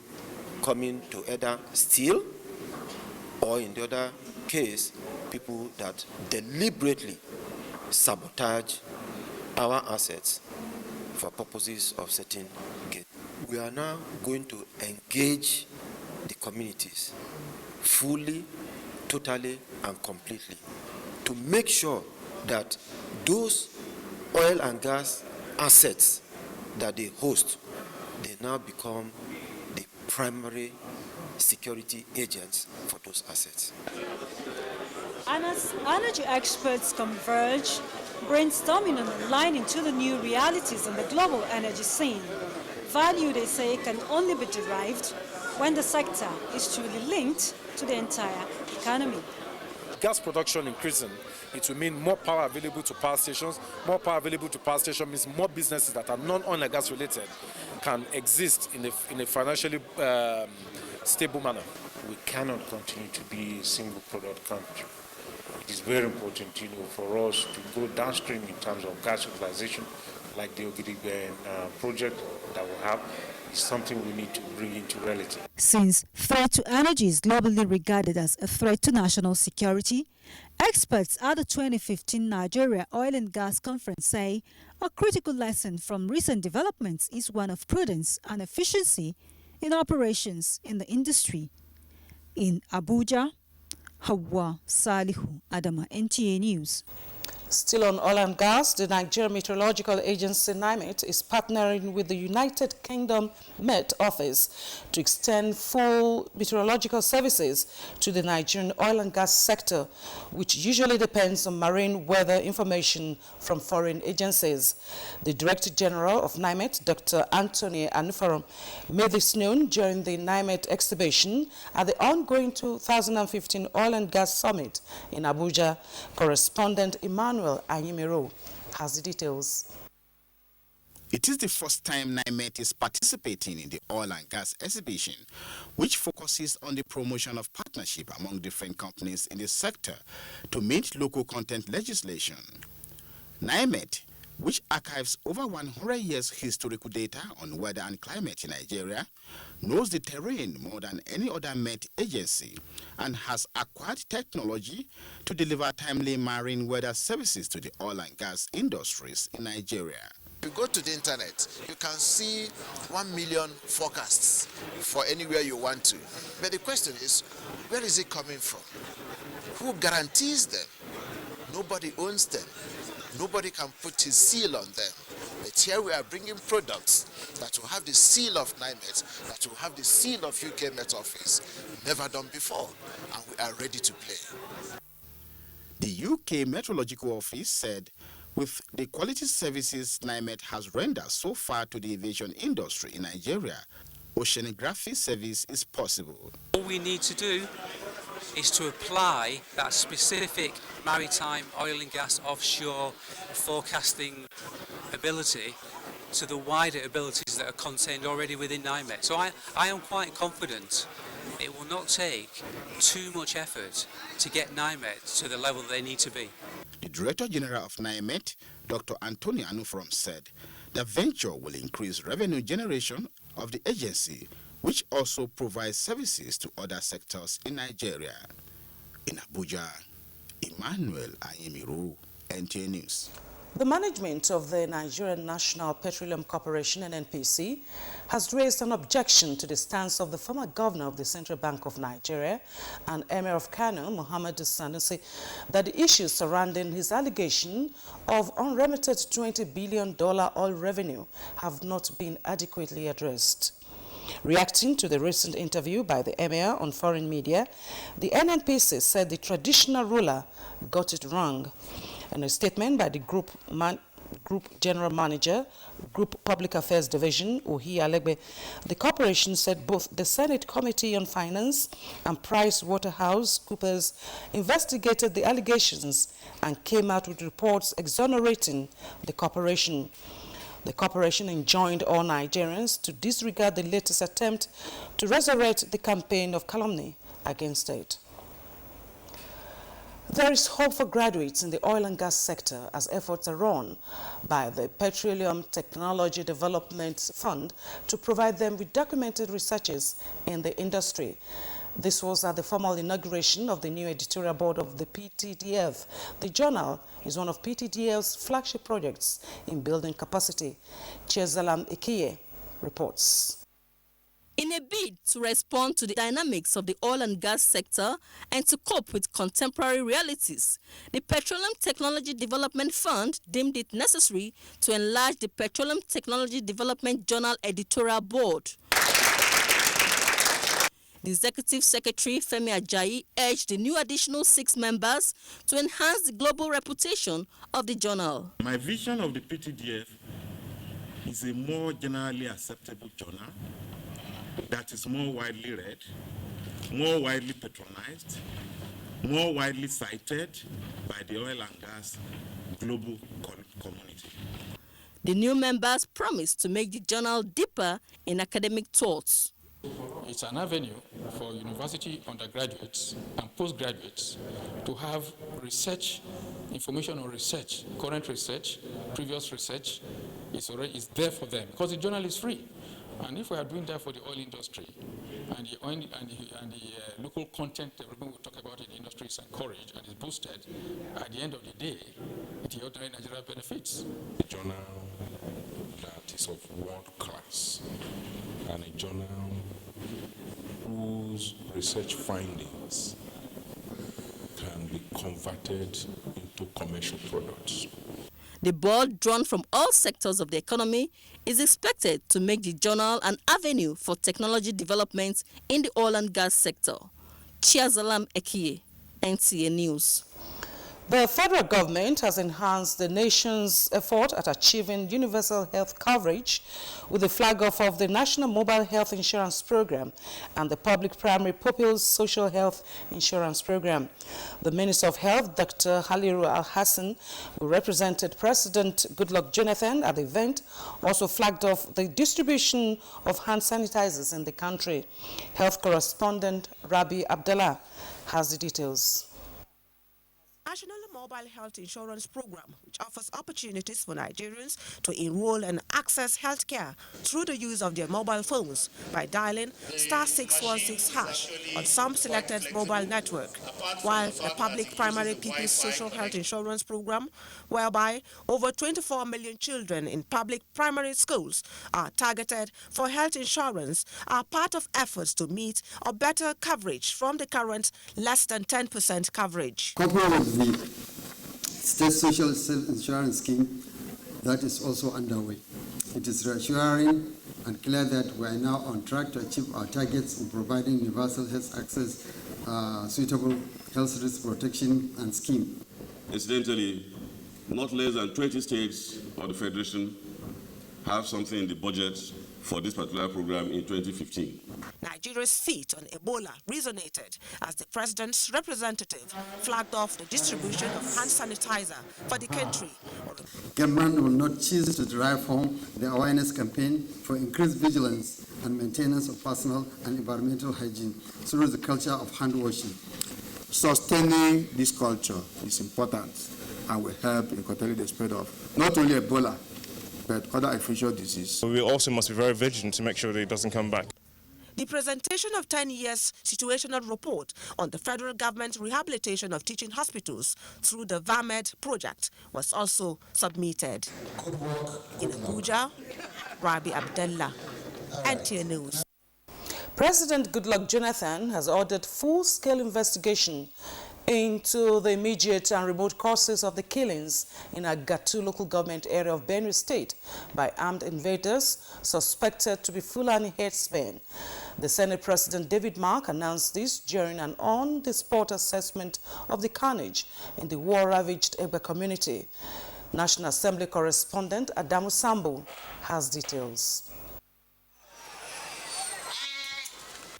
Speaker 6: coming to either steal, or in the other case, people that deliberately sabotage our assets for purposes of certain gain. We are now going to engage the communities fully, totally, and completely to make sure that those oil and gas assets that they host, they now become the primary security agents for those assets.
Speaker 32: And as energy experts converge, brainstorming and aligning to the new realities on the global energy scene, value, they say, can only be derived when the sector is truly linked to the entire economy.
Speaker 4: Gas production increasing, it will mean more power available to power stations. More power available to power stations means more businesses that are non-oil and gas related can exist in a financially stable manner.
Speaker 7: We cannot continue to be a single product country. It is very important, for us to go downstream in terms of gas utilization, like the Ogidigbe project that we have. Is something we need to bring into reality.
Speaker 32: Since threat to energy is globally regarded as a threat to national security, experts at the 2015 Nigeria Oil and Gas Conference say a critical lesson from recent developments is one of prudence and efficiency in operations in the industry. In Abuja, Hawa Salihu Adama, NTA News.
Speaker 1: Still on oil and gas, the Nigerian Meteorological Agency NIMET is partnering with the United Kingdom Met Office to extend full meteorological services to the Nigerian oil and gas sector, which usually depends on marine weather information from foreign agencies. The Director General of NIMET, Dr. Anthony Anufaram, made this known during the NIMET exhibition at the ongoing 2015 Oil and Gas Summit in Abuja. Correspondent Emmanuel Ayimiro has the details.
Speaker 8: It is the first time NIMET is participating in the oil and gas exhibition, which focuses on the promotion of partnership among different companies in the sector to meet local content legislation. NIMET, which archives over 100 years historical data on weather and climate in Nigeria, knows the terrain more than any other Met agency and has acquired technology to deliver timely marine weather services to the oil and gas industries in Nigeria.
Speaker 10: You go to the internet, you can see 1 million forecasts for anywhere you want to. But the question is, where is it coming from? Who guarantees them? Nobody owns them. Nobody can put his seal on them. But here we are bringing products that will have the seal of NIMET, that will have the seal of UK Met Office. Never done before, and we are ready to play.
Speaker 8: The UK Meteorological Office said with the quality services NIMET has rendered so far to the aviation industry in Nigeria, oceanography service is possible.
Speaker 11: All we need to do is to apply that specific maritime oil and gas offshore forecasting ability to the wider abilities that are contained already within NIMET. So I am quite confident it will not take too much effort to get NIMET to the level they need to be.
Speaker 8: The Director General of NIMET, Dr. Anthony Anufaram, said the venture will increase revenue generation of the agency, which also provides services to other sectors in Nigeria. In Abuja, Emmanuel Ayimiro, NTA News.
Speaker 1: The management of the Nigerian National Petroleum Corporation, NNPC, has raised an objection to the stance of the former governor of the Central Bank of Nigeria and Emir of Kano, Muhammadu Sanusi, that the issues surrounding his allegation of unremitted $20 billion oil revenue have not been adequately addressed. Reacting to the recent interview by the Emir on foreign media, the NNPC said the traditional ruler got it wrong. In a statement by the group Group General Manager, Group Public Affairs Division, Ohi Alegbe, the corporation said both the Senate Committee on Finance and PricewaterhouseCoopers investigated the allegations and came out with reports exonerating the corporation. The corporation enjoined all Nigerians to disregard the latest attempt to resurrect the campaign of calumny against it. There is hope for graduates in the oil and gas sector as efforts are run by the Petroleum Technology Development Fund to provide them with documented researchers in the industry. This was at the formal inauguration of the new editorial board of the PTDF. The journal is one of PTDF's flagship projects in building capacity. Chezalam Ikie reports.
Speaker 3: In a bid to respond to the dynamics of the oil and gas sector and to cope with contemporary realities, the Petroleum Technology Development Fund deemed it necessary to enlarge the Petroleum Technology Development Journal editorial board. The Executive Secretary, Femi Ajayi, urged the new additional 6 members to enhance the global reputation of the journal.
Speaker 12: My vision of the PTDF is a more generally acceptable journal that is more widely read, more widely patronized, more widely cited by the oil and gas global community.
Speaker 3: The new members promised to make the journal deeper in academic thoughts.
Speaker 13: It's an avenue for university undergraduates and postgraduates to have research, information on research, current research, previous research. It's there for them because the journal is free. And if we are doing that for the oil industry and the local content development we talk about in the industry is encouraged and is boosted, at the end of the day, the ordinary Nigeria benefits.
Speaker 14: A journal that is of world class and a journal whose research findings can be converted into commercial products.
Speaker 3: The board, drawn from all sectors of the economy, is expected to make the journal an avenue for technology development in the oil and gas sector. Chiazalam Ekie, NTA News.
Speaker 1: The federal government has enhanced the nation's effort at achieving universal health coverage with the flag-off of the National Mobile Health Insurance Program and the Public Primary Pupils Social Health Insurance Program. The Minister of Health, Dr. Haliru Al-Hassan, who represented President Goodluck Jonathan at the event, also flagged off the distribution of hand sanitizers in the country. Health correspondent Rabi Abdallah has the details.
Speaker 15: National Mobile Health Insurance Program, which offers opportunities for Nigerians to enroll and access health care through the use of their mobile phones by dialing *616# on some selected mobile network, while a public primary people's social health insurance program, whereby over 24 million children in public primary schools are targeted for health insurance, are part of efforts to meet or better coverage from the current less than 10% coverage.
Speaker 16: The state social insurance scheme that is also underway. It is reassuring and clear that we are now on track to achieve our targets in providing universal health access, suitable health risk protection and scheme.
Speaker 24: Incidentally, not less than 20 states of the Federation have something in the budget for this particular program in 2015.
Speaker 15: Nigeria's feat on Ebola resonated as the president's representative flagged off the distribution of hand sanitizer for the country.
Speaker 16: Government will not cease to drive home the awareness campaign for increased vigilance and maintenance of personal and environmental hygiene through the culture of hand washing.
Speaker 20: Sustaining this culture is important and will help in curtailing the spread of not only Ebola, but other infectious diseases.
Speaker 25: We also must be very vigilant to make sure that it doesn't come back.
Speaker 15: The presentation of 10 years situational report on the federal government's rehabilitation of teaching hospitals through the VAMED project was also submitted. In Abuja, Rabi Abdallah, NTA News.
Speaker 1: President Goodluck Jonathan has ordered full-scale investigation into the immediate and remote causes of the killings in Agatu local government area of Benue State by armed invaders suspected to be Fulani herdsmen. The Senate President David Mark announced this during an on-the-spot assessment of the carnage in the war-ravaged Egba community. National Assembly correspondent Adamu Sambu has details.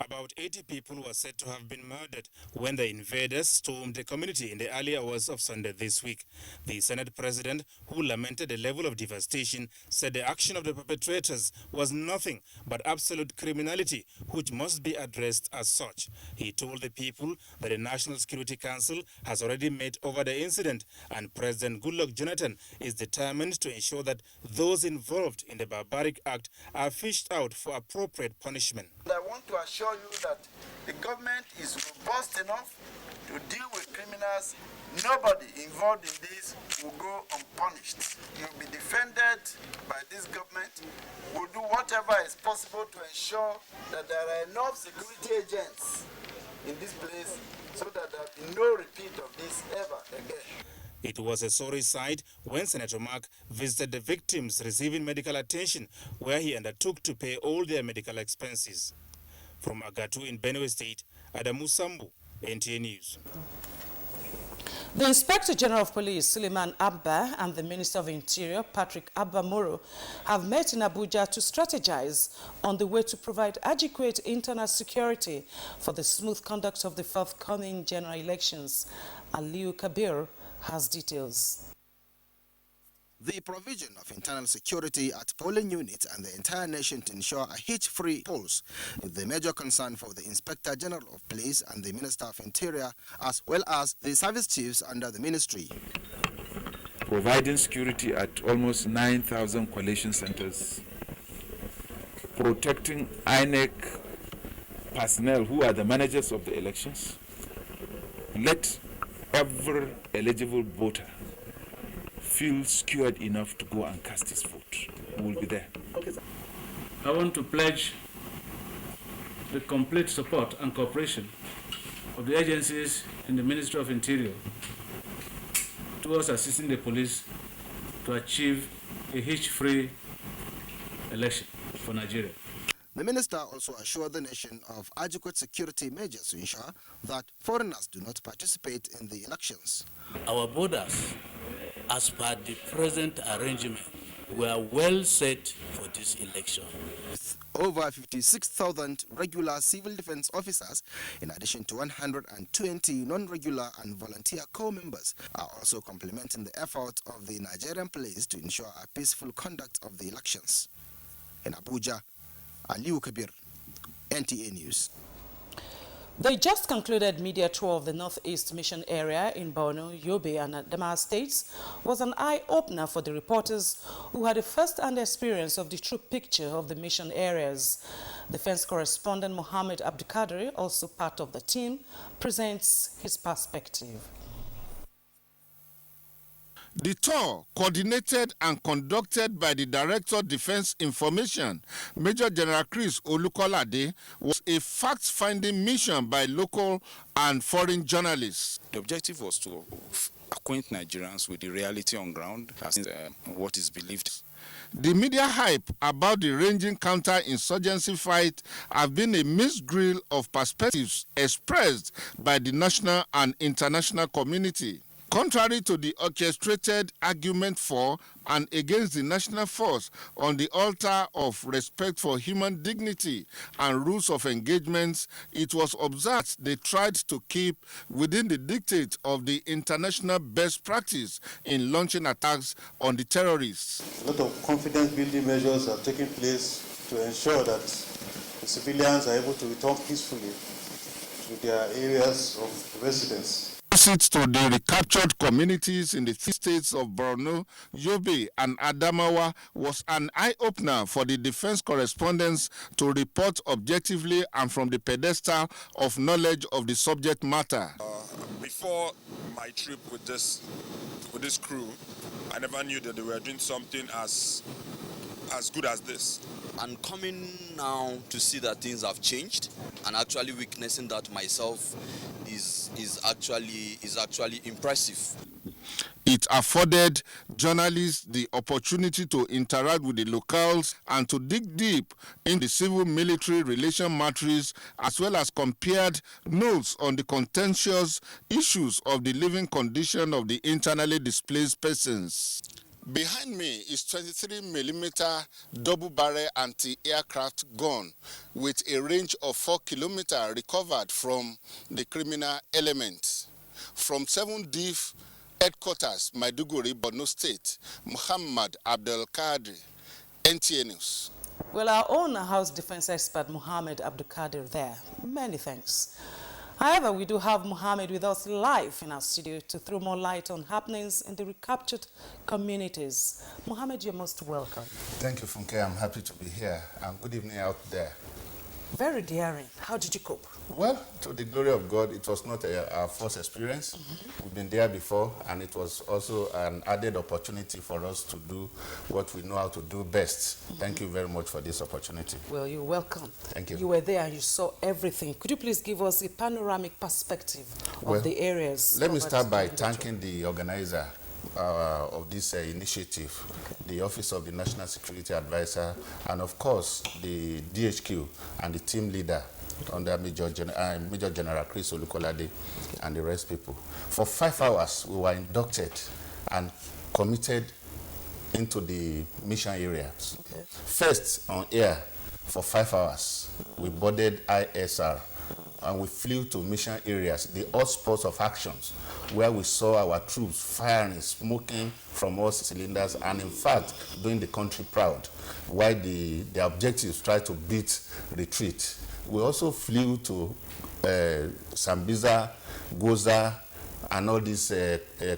Speaker 5: About 80 people were said to have been murdered when the invaders stormed the community in the early hours of Sunday this week. The Senate President, who lamented the level of devastation, said the action of the perpetrators was nothing but absolute criminality, which must be addressed as such. He told the people that the National Security Council has already met over the incident, and President Goodluck Jonathan is determined to ensure that those involved in the barbaric act are fished out for appropriate punishment.
Speaker 9: I want to assure you that the government is robust enough to deal with criminals. Nobody involved in this will go unpunished. You'll be defended by this government. We'll do whatever is possible to ensure that there are enough security agents in this place so that there will be no repeat of this ever again.
Speaker 5: It was a sorry sight when Senator Mark visited the victims receiving medical attention, where he undertook to pay all their medical expenses. From Agatu in Benue State, Adamu Sambu, NTA News.
Speaker 1: The Inspector General of Police, Suleiman Abba, and the Minister of Interior, Patrick Abba Moro, have met in Abuja to strategize on the way to provide adequate internal security for the smooth conduct of the forthcoming general elections. Aliu Kabir has details.
Speaker 8: The provision of internal security at polling units and the entire nation to ensure a hitch-free polls is the major concern for the Inspector General of Police and the Minister of Interior, as well as the service chiefs under the ministry.
Speaker 17: Providing security at almost 9,000 collation centers, protecting INEC personnel who are the managers of the elections. Let every eligible voter feel secured enough to go and cast his vote. We will be there.
Speaker 18: Okay, I want to pledge the complete support and cooperation of the agencies in the Ministry of Interior towards assisting the police to achieve a hitch-free election for Nigeria.
Speaker 8: The minister also assured the nation of adequate security measures to ensure that foreigners do not participate in the elections.
Speaker 19: Our borders, as per the present arrangement, were well set for this election.
Speaker 8: With over 56,000 regular civil defense officers, in addition to 120 non-regular and volunteer corps members, are also complementing the efforts of the Nigerian police to ensure a peaceful conduct of the elections. In Abuja, Aliu Kabir, NTA News.
Speaker 1: The just concluded media tour of the Northeast Mission area in Borno, Yobe and Adamawa states was an eye-opener for the reporters who had a first-hand experience of the true picture of the mission areas. Defense correspondent Mohammed Abdulkadir, also part of the team, presents his perspective.
Speaker 21: The tour, coordinated and conducted by the Director of Defense Information, Major General Chris Olukolade, was a fact-finding mission by local and foreign journalists.
Speaker 22: The objective was to acquaint Nigerians with the reality on ground, as what is believed.
Speaker 21: The media hype about the ranging counter-insurgency fight have been a mixed grill of perspectives expressed by the national and international community. Contrary to the orchestrated argument for and against the national force on the altar of respect for human dignity and rules of engagements, it was observed they tried to keep within the dictate of the international best practice in launching attacks on the terrorists.
Speaker 23: A lot of confidence-building measures are taking place to ensure that the civilians are able to return peacefully to their areas of residence.
Speaker 21: Visits to the recaptured communities in the three states of Borno, Yobe, and Adamawa was an eye-opener for the defense correspondents to report objectively and from the pedestal of knowledge of the subject matter.
Speaker 26: Before my trip with this crew, I never knew that they were doing something as good as this.
Speaker 27: And coming now to see that things have changed and actually witnessing that myself is actually impressive.
Speaker 21: It afforded journalists the opportunity to interact with the locals and to dig deep in the civil-military relation matrix, as well as compared notes on the contentious issues of the living condition of the internally displaced persons. Behind me is 23mm double-barrel anti-aircraft gun with a range of 4 kilometers recovered from the criminal elements. From 7D headquarters, Maiduguri, Borno State, Muhammad Abdul Qadir, NTA News.
Speaker 1: Well, our own house defense expert, Muhammad Abdul Qadir, there. Many thanks. However, we do have Muhammad with us live in our studio to throw more light on happenings in the recaptured communities. Muhammad, you're most welcome.
Speaker 21: Thank you, Funke. I'm happy to be here. And good evening out there.
Speaker 1: Very daring. How did you cope?
Speaker 21: Well, to the glory of God, it was not our first experience. We've been there before, and it was also an added opportunity for us to do what we know how to do best. Thank you very much for this opportunity.
Speaker 1: Well, you're welcome.
Speaker 21: Thank you.
Speaker 1: You were there and you saw everything. Could you please give us a panoramic perspective of the areas?
Speaker 21: Let me start by thanking the organizer of this initiative, the Office of the National Security Advisor, and of course the DHQ and the team leader under Major General Chris Olukolade and the rest people. For 5 hours, we were inducted and committed into the mission areas. First on air for 5 hours, we boarded ISR and we flew to mission areas, the hotspots of actions, where we saw our troops firing, smoking from all cylinders, and in fact, doing the country proud, while the objectives try to beat retreat. We also flew to Sambiza, Goza, and all these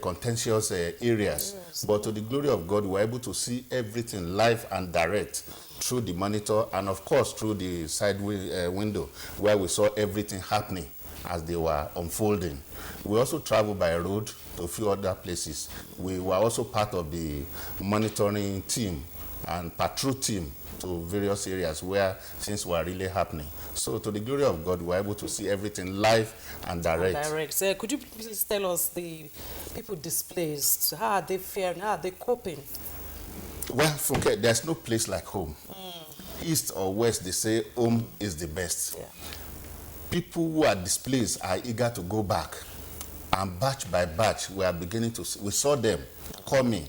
Speaker 21: contentious areas. But to the glory of God, we were able to see everything live and direct through the monitor, and of course through the side window, where we saw everything happening as they were unfolding. We also traveled by road to a few other places. We were also part of the monitoring team and patrol team to various areas where things were really happening. So to the glory of God, we were able to see everything live and direct.
Speaker 1: So could you please tell us the people displaced? How are they faring? How are they coping?
Speaker 21: Well, Funke, there's no place like home. East or west, they say home is the best. People who are displaced are eager to go back. And batch by batch, we are beginning to see, we saw them coming,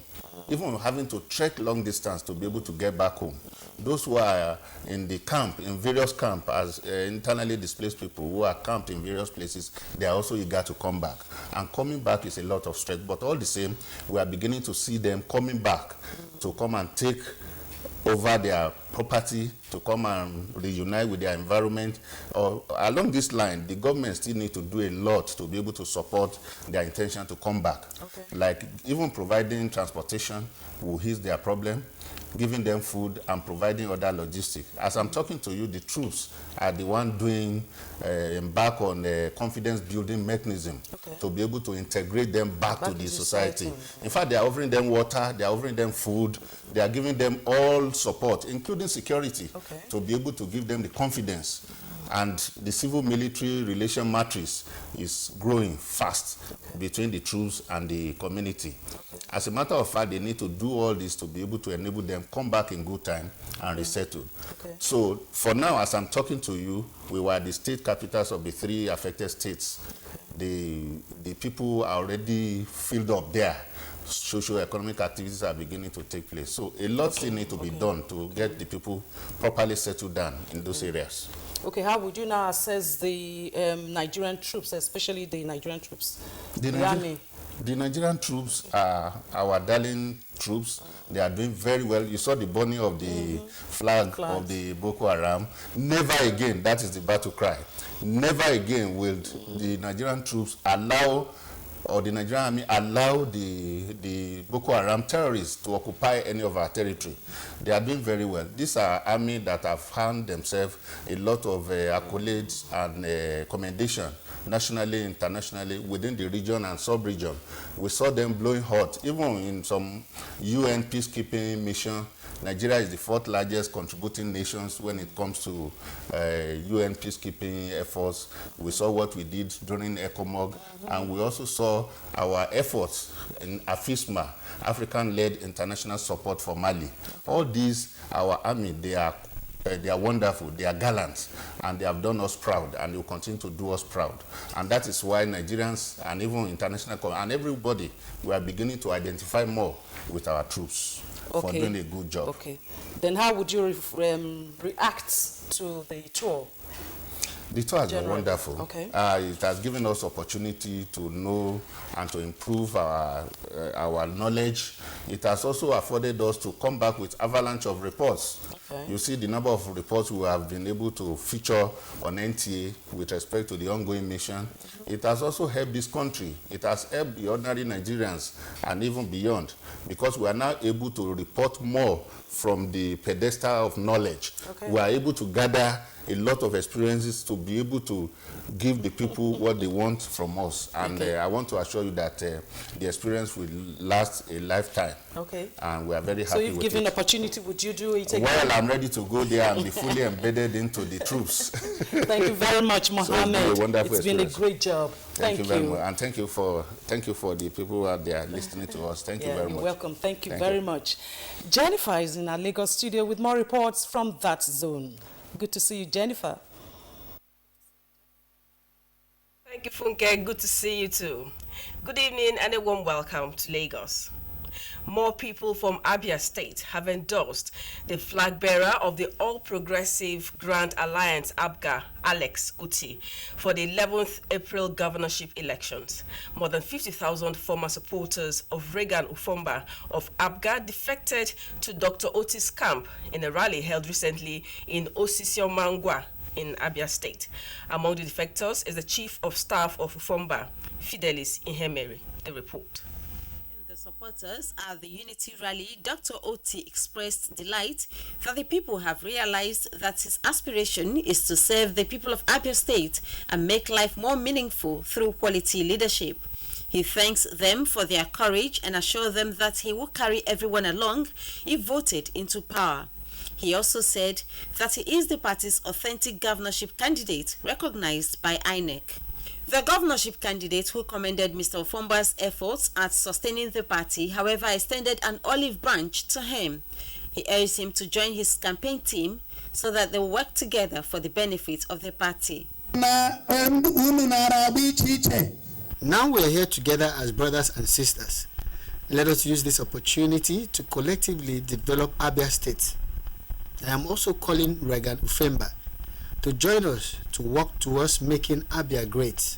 Speaker 21: even having to trek long distance to be able to get back home. Those who are in the camp, in various camps, as internally displaced people who are camped in various places, they are also eager to come back. And coming back is a lot of stress. But all the same, we are beginning to see them coming back to come and take over their property, to come and reunite with their environment. Along this line, the government still need to do a lot to be able to support their intention to come back. Like even providing transportation will ease their problem, giving them food and providing other logistics. As I'm talking to you, the troops are the one doing embark on a confidence building mechanism to be able to integrate them back to the society. In fact, they are offering them water, they are offering them food, they are giving them all support, including security, to be able to give them the confidence. And the civil-military relation matrix is growing fast between the troops and the community. As a matter of fact, they need to do all this to be able to enable them come back in good time and resettle. So for now, as I'm talking to you, we were at the state capitals of the 3 affected states. The people are already filled up there. Socio-economic activities are beginning to take place. So a lot still need to be done to get the people properly settled down in those areas.
Speaker 1: Okay, how would you now assess the Nigerian troops, especially the Nigerian troops? The army?
Speaker 21: The Nigerian troops are our darling troops. They are doing very well. You saw the burning of the flag of the Boko Haram. Never again, that is the battle cry. Never again will the Nigerian troops allow, or the Nigerian army allow the Boko Haram terrorists to occupy any of our territory. They are doing very well. These are army that have found themselves a lot of accolades and commendation nationally, internationally, within the region and sub-region. We saw them blowing hot, even in some UN peacekeeping mission. Nigeria is the 4th largest contributing nations when it comes to UN peacekeeping efforts. We saw what we did during ECOMOG, and we also saw our efforts in AFISMA, African-led international support for Mali. All these, our army, they are they are wonderful, they are gallant, and they have done us proud, and they will continue to do us proud. And that is why Nigerians and even international and everybody, we are beginning to identify more with our troops for doing a good job.
Speaker 1: Okay. Then how would you react to the tour?
Speaker 21: The tour has been wonderful.
Speaker 1: Okay.
Speaker 21: It has given us opportunity to know and to improve our knowledge. It has also afforded us to come back with avalanche of reports. Okay. You see the number of reports we have been able to feature on NTA with respect to the ongoing mission. It has also helped this country. It has helped the ordinary Nigerians and even beyond, because we are now able to report more from the pedestal of knowledge. Okay. We are able to gather a lot of experiences to be able to give the people what they want from us. And I want to assure you that the experience will last a lifetime. Okay. And we are very happy with it.
Speaker 1: So if given opportunity, would you do it again?
Speaker 21: Well, I'm ready to go there and be fully embedded into the troops.
Speaker 1: Thank you very much, Mohammed. It's been a great job. Thank you very much.
Speaker 21: And thank you for the people who are there listening to us. Thank you very much.
Speaker 1: You're welcome. Thank you very much. Jennifer is in our Lagos studio with more reports from that zone. Good to see you, Jennifer.
Speaker 2: Thank you, Funke. Good to see you too. Good evening and a warm welcome to Lagos. More people from Abia State have endorsed the flag bearer of the All Progressive Grand Alliance, ABGA, Alex Kuti, for the 11th April governorship elections. More than 50,000 former supporters of Regan Ufomba of ABGA defected to Dr. Otis' camp in a rally held recently in Osisiomangwa in Abia State. Among the defectors is the Chief of Staff of Ufomba, Fidelis Ihemeri. The report.
Speaker 4: Supporters at the Unity Rally, Dr. Oti expressed delight that the people have realized that his aspiration is to serve the people of Abia State and make life more meaningful through quality leadership. He thanks them for their courage and assures them that he will carry everyone along if voted into power. He also said that he is the party's authentic governorship candidate recognized by INEC. The governorship candidate, who commended Mr. Ufomba's efforts at sustaining the party, however, extended an olive branch to him. He urged him to join his campaign team so that they will work together for the benefit of the party.
Speaker 6: Now we are here together as brothers and sisters. Let us use this opportunity to collectively develop Abia State. I am also calling Regan Ufemba to join us to work towards making Abia great.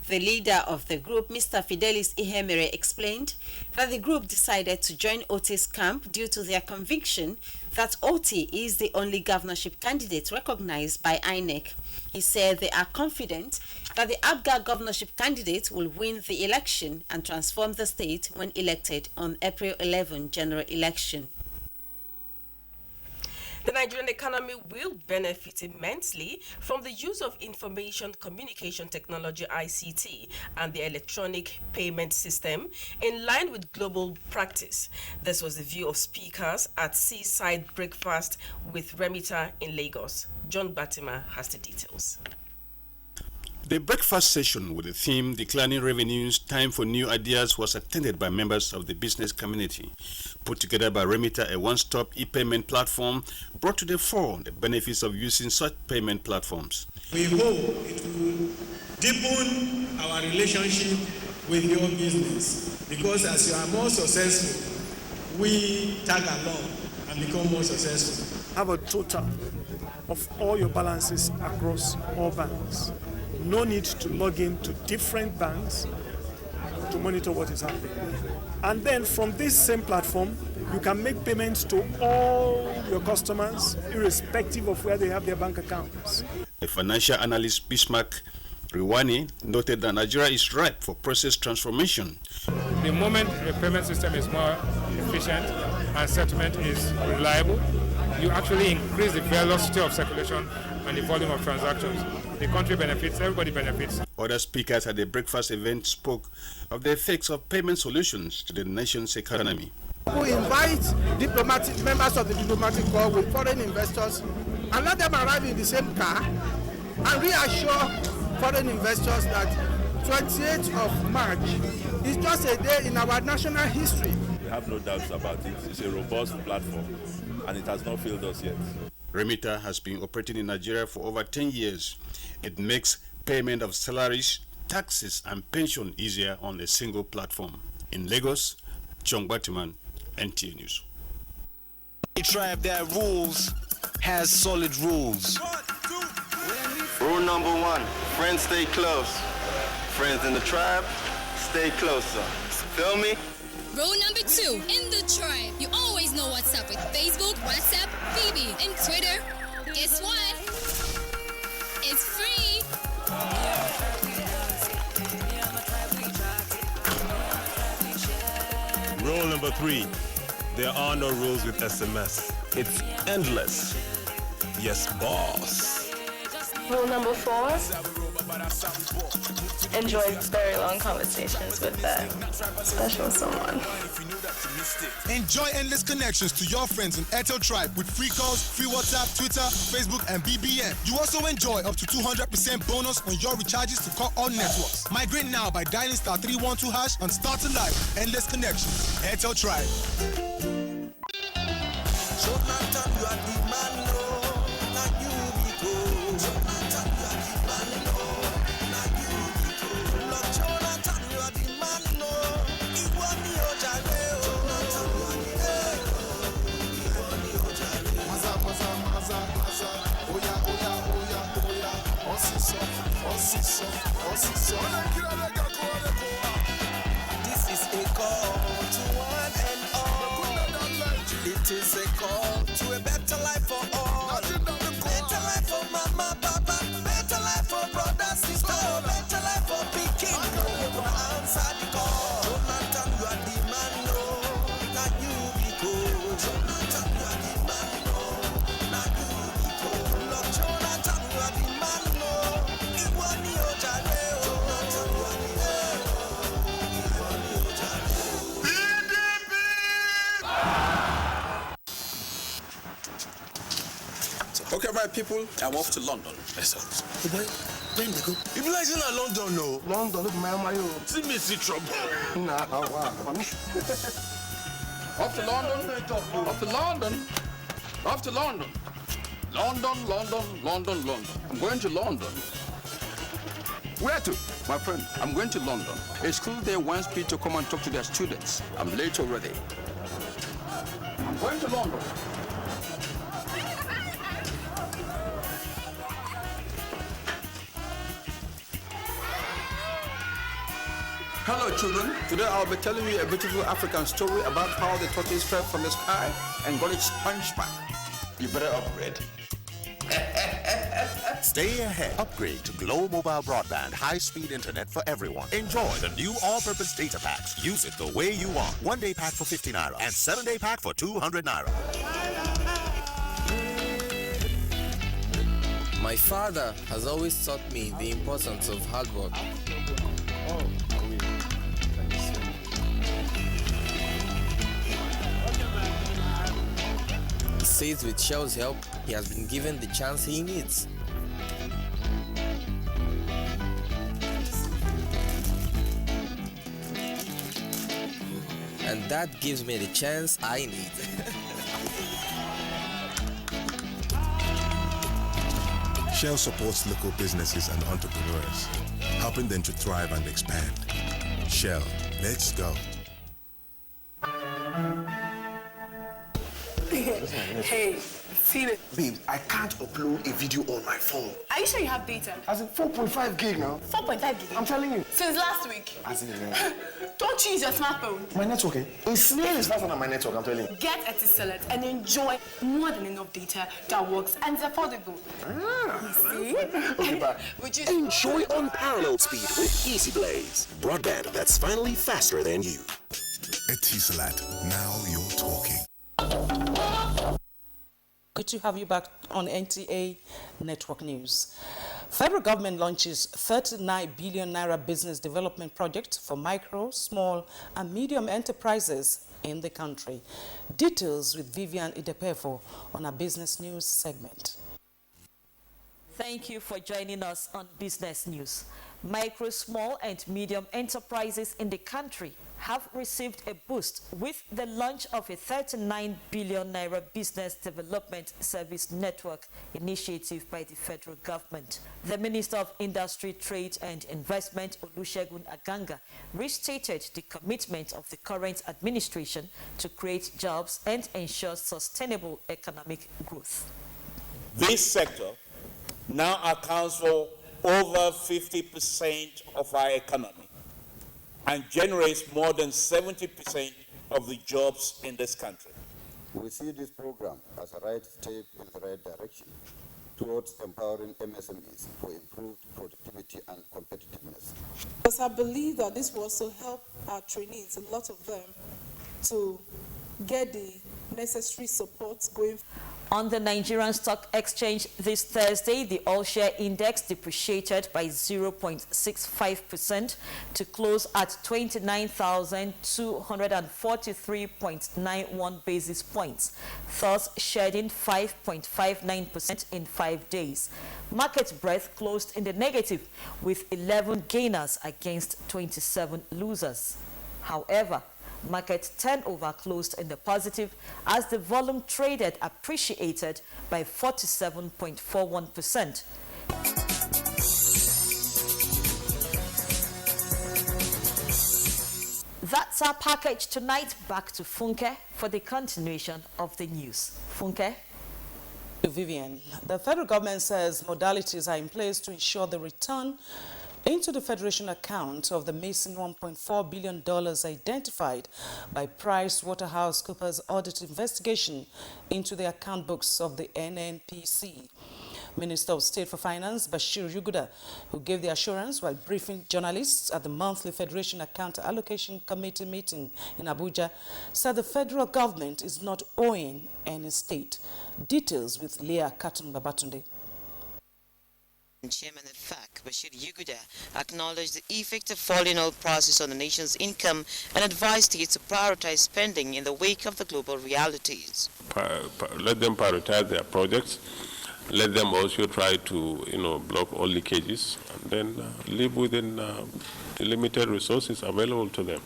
Speaker 4: The leader of the group, Mr. Fidelis Ihemere, explained that the group decided to join Oti's camp due to their conviction that Oti is the only governorship candidate recognized by INEC. He said they are confident that the ABGA governorship candidate will win the election and transform the state when elected on April 11 general election.
Speaker 2: The Nigerian economy will benefit immensely from the use of information communication technology (ICT) and the electronic payment system in line with global practice. This was the view of speakers at Seaside Breakfast with Remita in Lagos. John Batima has the details.
Speaker 7: The breakfast session with the theme Declining Revenues, Time for New Ideas was attended by members of the business community. Put together by Remita, a one-stop e-payment platform, brought to the fore the benefits of using such payment platforms.
Speaker 10: We hope it will deepen our relationship with your business, because as you are more successful, we tag along and become more successful.
Speaker 11: Have a total of all your balances across all banks. No need to log in to different banks to monitor what is happening. And then from this same platform, you can make payments to all your customers, irrespective of where they have their bank accounts.
Speaker 7: The financial analyst Bismarck Riwani noted that Nigeria is ripe for process transformation.
Speaker 12: The moment a payment system is more efficient and settlement is reliable, you actually increase the velocity of circulation and the volume of transactions. The country benefits, everybody benefits.
Speaker 7: Other speakers at the breakfast event spoke of the effects of payment solutions to the nation's economy.
Speaker 10: We invite members of the diplomatic corps with foreign investors and let them arrive in the same car and reassure foreign investors that 28th of March is just a day in our national history.
Speaker 28: We have no doubts about it. It's a robust platform and it has not failed us yet.
Speaker 7: Remita has been operating in Nigeria for over 10 years. It makes payment of salaries, taxes, and pension easier on a single platform. In Lagos, Chong Batiman, NTA News.
Speaker 3: A tribe that rules has solid rules.
Speaker 13: Rule number 1, friends stay close. Friends in the tribe, stay closer. Feel me?
Speaker 14: Rule number 2, in the tribe, you always know what's up with Facebook, WhatsApp, BB, and Twitter. Guess what? It's free.
Speaker 16: Rule number 3, there are no rules with SMS. It's endless. Yes, boss.
Speaker 20: Rule number 4, enjoy very long conversations with that special someone.
Speaker 24: Enjoy endless connections to your friends in Airtel Tribe with free calls, free WhatsApp, Twitter, Facebook, and BBM. You also enjoy up to 200% bonus on your recharges to call all networks. Migrate now by dialing *312# and start to live. Endless connections. Airtel Tribe.
Speaker 3: This is a call to one and all. It is a call to a better life for all. Better life for mama, papa. Better life for brother, sister. Better life for Peking. Answer the call. Jonathan, you are the man, no. Now you be cool. Jonathan, you are the man, no. Now you be cool. Lord Jonathan, you are the man, no. Iwani Ojale, Jonathan, you are the man. Iwani Ojale.
Speaker 25: Okay, right, people, I'm off to London. Yes, sir.
Speaker 24: Hey, boy, when they go?
Speaker 25: You be like, in London, no?
Speaker 24: London, look, my
Speaker 25: See me, see trouble.
Speaker 24: Nah, wow.
Speaker 25: Off to London, off to London, off to London. London, London, London, London. I'm going to London. Where to? My friend, I'm going to London. A school there wants me to come and talk to their students. I'm late already. I'm going to London. Hello children, today I'll be telling you a beautiful African story about how the tortoise fell from the sky and got its punch back. You better upgrade.
Speaker 28: Stay ahead. Upgrade to Glow Mobile Broadband high-speed internet for everyone. Enjoy the new all-purpose data packs. Use it the way you want. 1-day pack for 50 naira and 7-day pack for 200 naira.
Speaker 27: My father has always taught me the importance of hard work. He says with Shell's help, he has been given the chance he needs. And that gives me the chance I need.
Speaker 29: Shell supports local businesses and entrepreneurs, helping them to thrive and expand. Shell, let's go.
Speaker 30: Hey, feel it.
Speaker 24: Babe, I can't upload a video on my phone.
Speaker 30: Are you sure you have data?
Speaker 24: As in 4.5 gig now.
Speaker 30: 4.5 gig?
Speaker 24: I'm telling you.
Speaker 30: Since last week?
Speaker 24: As in,
Speaker 30: Don't you use your smartphone?
Speaker 24: my network, it's really faster than my network, I'm telling you.
Speaker 30: Get Etisalat and enjoy more than enough data that works and is affordable. You see?
Speaker 24: Okay, bye.
Speaker 30: Would you
Speaker 28: Enjoy unparalleled speed with Easy Blaze. Broadband that's finally faster than you.
Speaker 29: Etisalat, now you're talking.
Speaker 1: Good to have you back on NTA Network News. Federal government launches 39 billion naira business development project for micro, small and medium enterprises in the country. Details with Vivian Idepefo on our business news segment.
Speaker 31: Thank you for joining us on Business News. Micro, small and medium enterprises in the country have received a boost with the launch of a 39 billion naira business development service network initiative by the federal government. The Minister of Industry, Trade and Investment, Olusegun Aganga, restated the commitment of the current administration to create jobs and ensure sustainable economic growth.
Speaker 5: This sector now accounts for over 50% of our economy and generates more than 70% of the jobs in this country.
Speaker 8: We see this program as a right step in the right direction towards empowering MSMEs for improved productivity and competitiveness.
Speaker 9: Because I believe that this will also help our trainees, a lot of them, to get the necessary support going.
Speaker 31: On the Nigerian Stock Exchange this Thursday, the all-share index depreciated by 0.65% to close at 29,243.91 basis points, thus shedding 5.59% in 5 days. Market breadth closed in the negative, with 11 gainers against 27 losers. However, market turnover closed in the positive as the volume traded appreciated by 47.41%. That's our package tonight. Back to Funke for the continuation of the news. Funke?
Speaker 1: Vivian, the federal government says modalities are in place to ensure the return into the Federation account of the missing $1.4 billion identified by PricewaterhouseCoopers audit investigation into the account books of the NNPC. Minister of State for Finance, Bashir Yuguda, who gave the assurance while briefing journalists at the monthly Federation Account Allocation Committee meeting in Abuja, said the federal government is not owing any state. Details with Leah Katun Babatunde.
Speaker 15: Chairman of FAC, Bashir Yuguda, acknowledged the effect of falling oil prices on the nation's income and advised states to prioritize spending in the wake of the global realities.
Speaker 16: Let them prioritize their projects. Let them also try to, block all leakages, and then live within the limited resources available to them.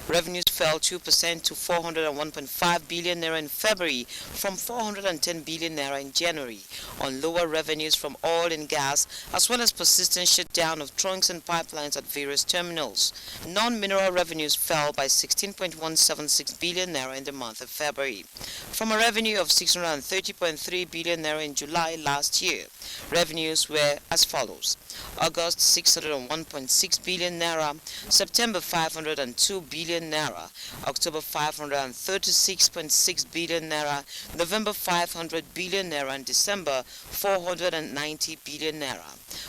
Speaker 15: Revenues fell 2% to 401.5 billion naira in February from 410 billion naira in January on lower revenues from oil and gas, as well as persistent shutdown of trunks and pipelines at various terminals. Non-mineral revenues fell by 16.176 billion naira in the month of February, from a revenue of 630.3 billion naira in July last year. Revenues were as follows: August 601.6 billion naira, September 502 billion naira, October 536.6 billion naira, November 500 billion naira, and December 490 billion naira.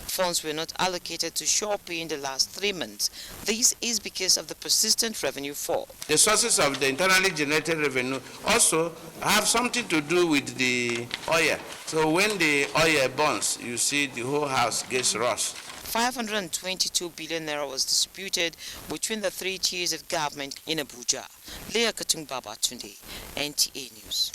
Speaker 15: Funds were not allocated to shore pay in the last 3 months. This is because of the persistent revenue fall.
Speaker 17: The sources of the internally generated revenue also have something to do with the oil. So when the oil burns, you see the whole house gets rust.
Speaker 15: 522 billion naira was distributed between the 3 tiers of government in Abuja. Leah Katung Babatunde, NTA News.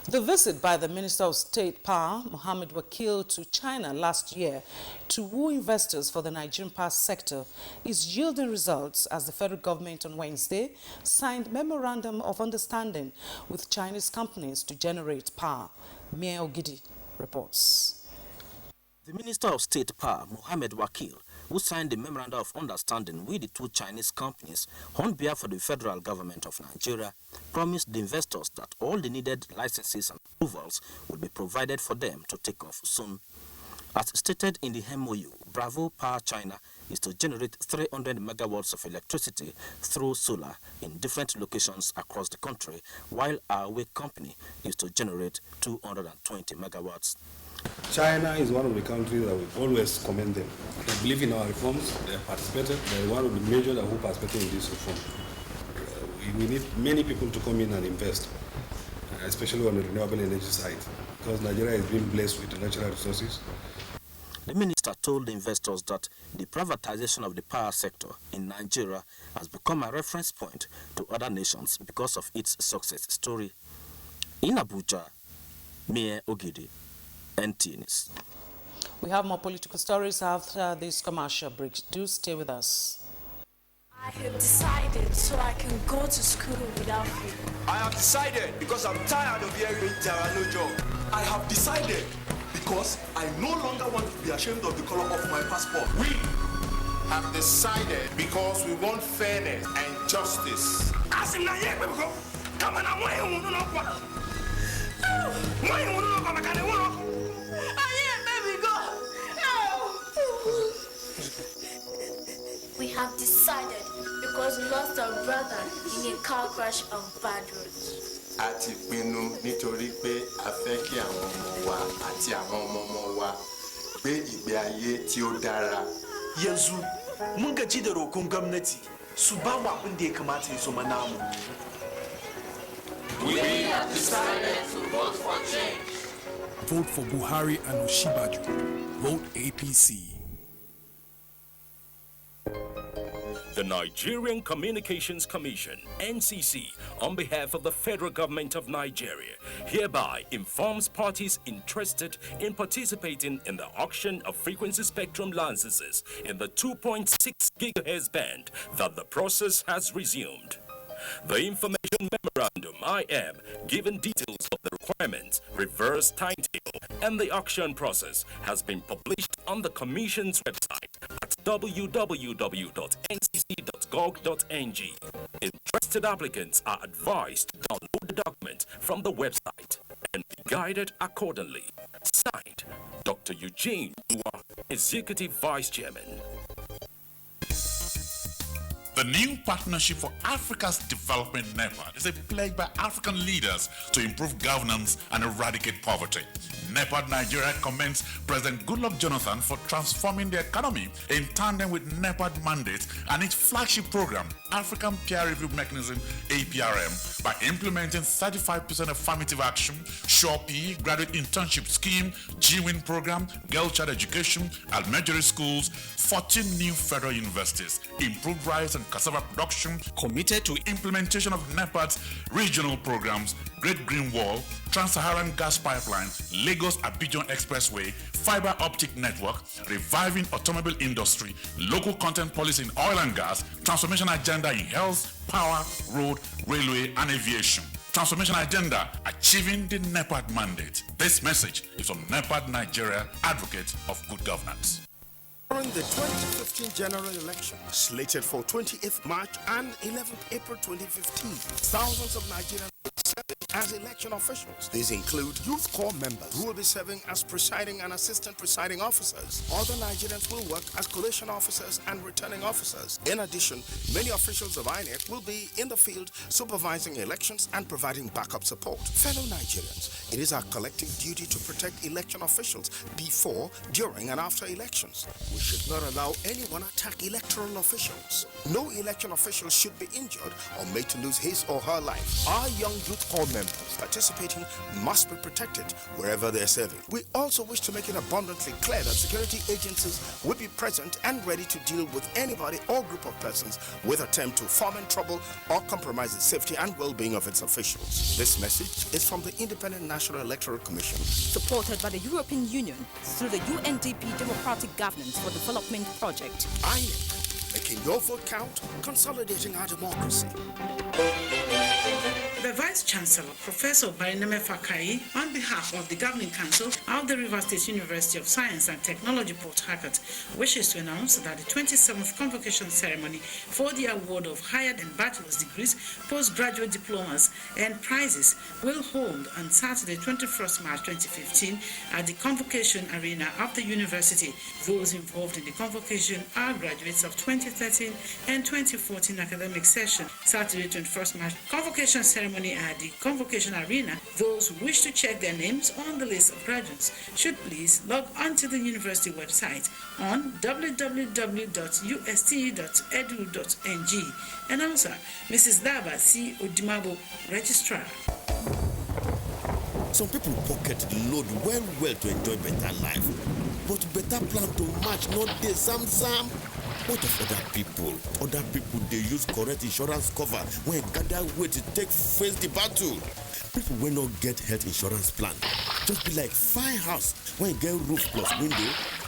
Speaker 1: The visit by the Minister of State Power, Mohammed Wakil, to China last year to woo investors for the Nigerian power sector is yielding results as the federal government on Wednesday signed Memorandum of Understanding with Chinese companies to generate power. Mia Ogidi reports.
Speaker 18: The Minister of State Power, Mohammed Wakil, who signed the Memorandum of Understanding with the 2 Chinese companies on behalf of the federal government of Nigeria, promised the investors that all the needed licenses and approvals will be provided for them to take off soon. As stated in the MOU, Bravo Power China is to generate 300 megawatts of electricity through solar in different locations across the country, while our Wake company is to generate 220 megawatts.
Speaker 19: China is one of the countries that we always commend them. They believe in our reforms, they have participated, they are one of the major who participated in this reform. We need many people to come in and invest, especially on the renewable energy side, because Nigeria is being blessed with the natural resources.
Speaker 18: The minister told the investors that the privatization of the power sector in Nigeria has become a reference point to other nations because of its success story. In Abuja, Mie Ogidi, NTA News.
Speaker 1: We have more political stories after this commercial break. Do stay with us.
Speaker 30: I have decided so I can go to school without fear.
Speaker 2: I have decided because I'm tired of hearing there are no jobs.
Speaker 4: I have decided because I no longer want to be ashamed of the color of my passport.
Speaker 6: We have decided because we want fairness and justice.
Speaker 30: Come on, I want you to know what. Why you want to know what? Baby, go. No. We have decided because we lost our brother in a car crash on bad roads.
Speaker 6: A ti pinnu nítorí pé a fẹ́ kí àwọn ọmọ wa àti àwọn ọmọ wa gbé ìgbé ayé tí ó dára.
Speaker 4: Yanzu mun gaji da roƙon gwamnati su ba mu abin da ya kamata ya zama namu.
Speaker 6: We have decided to vote for change.
Speaker 7: Vote for Buhari and Oshibaju. Vote APC.
Speaker 10: The Nigerian Communications Commission, NCC, on behalf of the Federal Government of Nigeria, hereby informs parties interested in participating in the auction of frequency spectrum licenses in the 2.6 GHz band that the process has resumed. The information memorandum IM giving details of the requirements, reverse timetable, and the auction process has been published on the Commission's website at www.ncc.gov.ng. Interested applicants are advised to download the document from the website and be guided accordingly. Signed, Dr. Eugene Dua, Executive Vice Chairman.
Speaker 11: The new Partnership for Africa's Development NEPAD is a pledge by African leaders to improve governance and eradicate poverty. NEPAD Nigeria commends President Goodluck Jonathan for transforming the economy in tandem with NEPAD mandates and its flagship program, African Peer Review Mechanism, APRM, by implementing 35% affirmative action, SURE-P, graduate internship scheme, GWIN program, girl child education, elementary schools, 14 new federal universities, improved rice and cassava production, committed to implementation of NEPAD's regional programs, Great Green Wall, Trans-Saharan Gas Pipeline, Lagos-Abidjan Expressway, fiber optic network, reviving automobile industry, local content policy in oil and gas, transformation agenda in health, power, road, railway, and aviation. Transformation agenda, achieving the NEPAD mandate. This message is from NEPAD Nigeria, advocate of good governance.
Speaker 12: During the 2015 general election, slated for 28th March and 11th April 2015, thousands of Nigerians will be serving as election officials. These include Youth Corps members who will be serving as presiding and assistant presiding officers. Other Nigerians will work as collation officers and returning officers. In addition, many officials of INEC will be in the field supervising elections and providing backup support. Fellow Nigerians, it is our collective duty to protect election officials before, during, and after elections. We should not allow anyone attack electoral officials. No election official should be injured or made to lose his or her life. Our young Youth Corps members participating must be protected wherever they are serving. We also wish to make it abundantly clear that security agencies will be present and ready to deal with anybody or group of persons with attempt to foment trouble or compromise the safety and well-being of its officials. This message is from the Independent National Electoral Commission,
Speaker 21: supported by the European Union through the UNDP Democratic Governance for Development Project.
Speaker 12: INEC, making your vote count, consolidating our democracy.
Speaker 22: The Vice-Chancellor, Professor Bariname Fakai, on behalf of the Governing Council of the Rivers State University of Science and Technology Port Harcourt, wishes to announce that the 27th convocation ceremony for the award of higher and bachelor's degrees, postgraduate diplomas, and prizes will hold on Saturday, 21st March 2015 at the Convocation Arena of the University. Those involved in the convocation are graduates of 2013 and 2014 academic session. Saturday, 21st March, convocation ceremony at the Convocation Arena. Those who wish to check their names on the list of graduates should please log onto the university website on www.ust.edu.ng. Announcer, Mrs. Daba C. Odimabo, Registrar.
Speaker 23: Some people pocket the load well to enjoy better life, but better plan to match not the Sam. What of other people? Other people, they use correct insurance cover when gather weight to take face the battle. People will not get health insurance plan. Just be like fine house when get roof plus window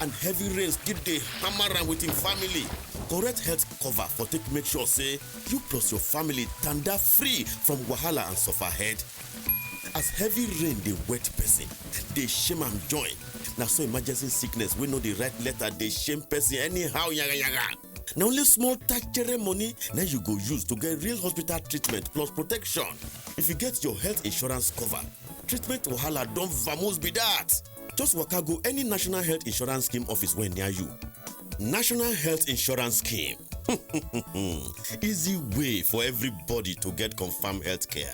Speaker 23: and heavy rains get the hammer around with him family. correct health cover for take make sure say you plus your family tanda free from wahala and suffer head. As heavy rain dey wet person, dey shame am join. Na so emergency sickness wey no dey write letter dey shame person anyhow yaga yaga. Na only small tachere money na you go use to get real hospital treatment plus protection. If you get your health insurance cover, treatment wahala don vamoose be that. Just waka go any National Health Insurance Scheme office wey near you. National Health Insurance Scheme. Easy way for everybody to get confirmed health care.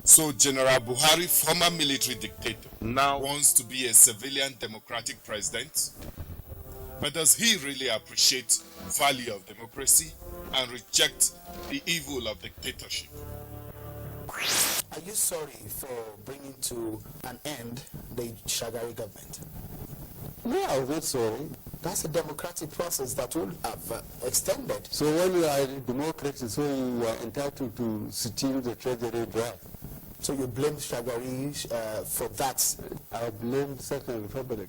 Speaker 11: So General Buhari, former military dictator, now wants to be a civilian democratic president? But does he really appreciate value of democracy and reject the evil of dictatorship?
Speaker 4: Are you sorry for bringing to an end the Shagari government?
Speaker 3: No, I was not sorry.
Speaker 4: That's a democratic process that will have extended.
Speaker 3: So when you are a democrat, so you are entitled to steal the treasury dry.
Speaker 4: So you blame Shagari for that?
Speaker 3: I blame the Second Republic.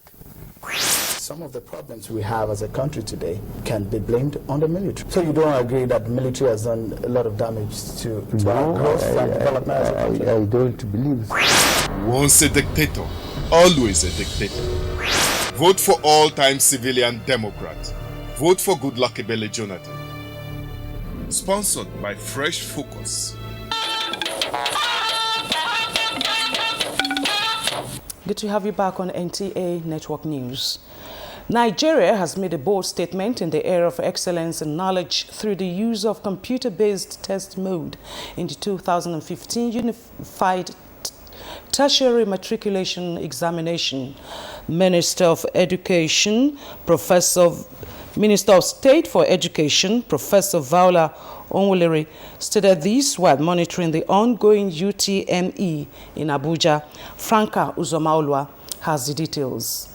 Speaker 4: Some of the problems we have as a country today can be blamed on the military. So you don't agree that the military has done a lot of damage to our growth and development as a country?
Speaker 3: I don't believe so.
Speaker 11: Once a dictator, always a dictator. Vote for all-time civilian Democrat. Vote for Goodluck Ebele Jonathan. Sponsored by Fresh Focus.
Speaker 1: Good to have you back on NTA Network News. Nigeria has made a bold statement in the area of excellence and knowledge through the use of computer-based test mode in the 2015 Unified Tertiary Matriculation Examination. Minister of State for Education, Professor Viola Onwulere, stated this while monitoring the ongoing UTME in Abuja. Franca Uzomaolwa has the details.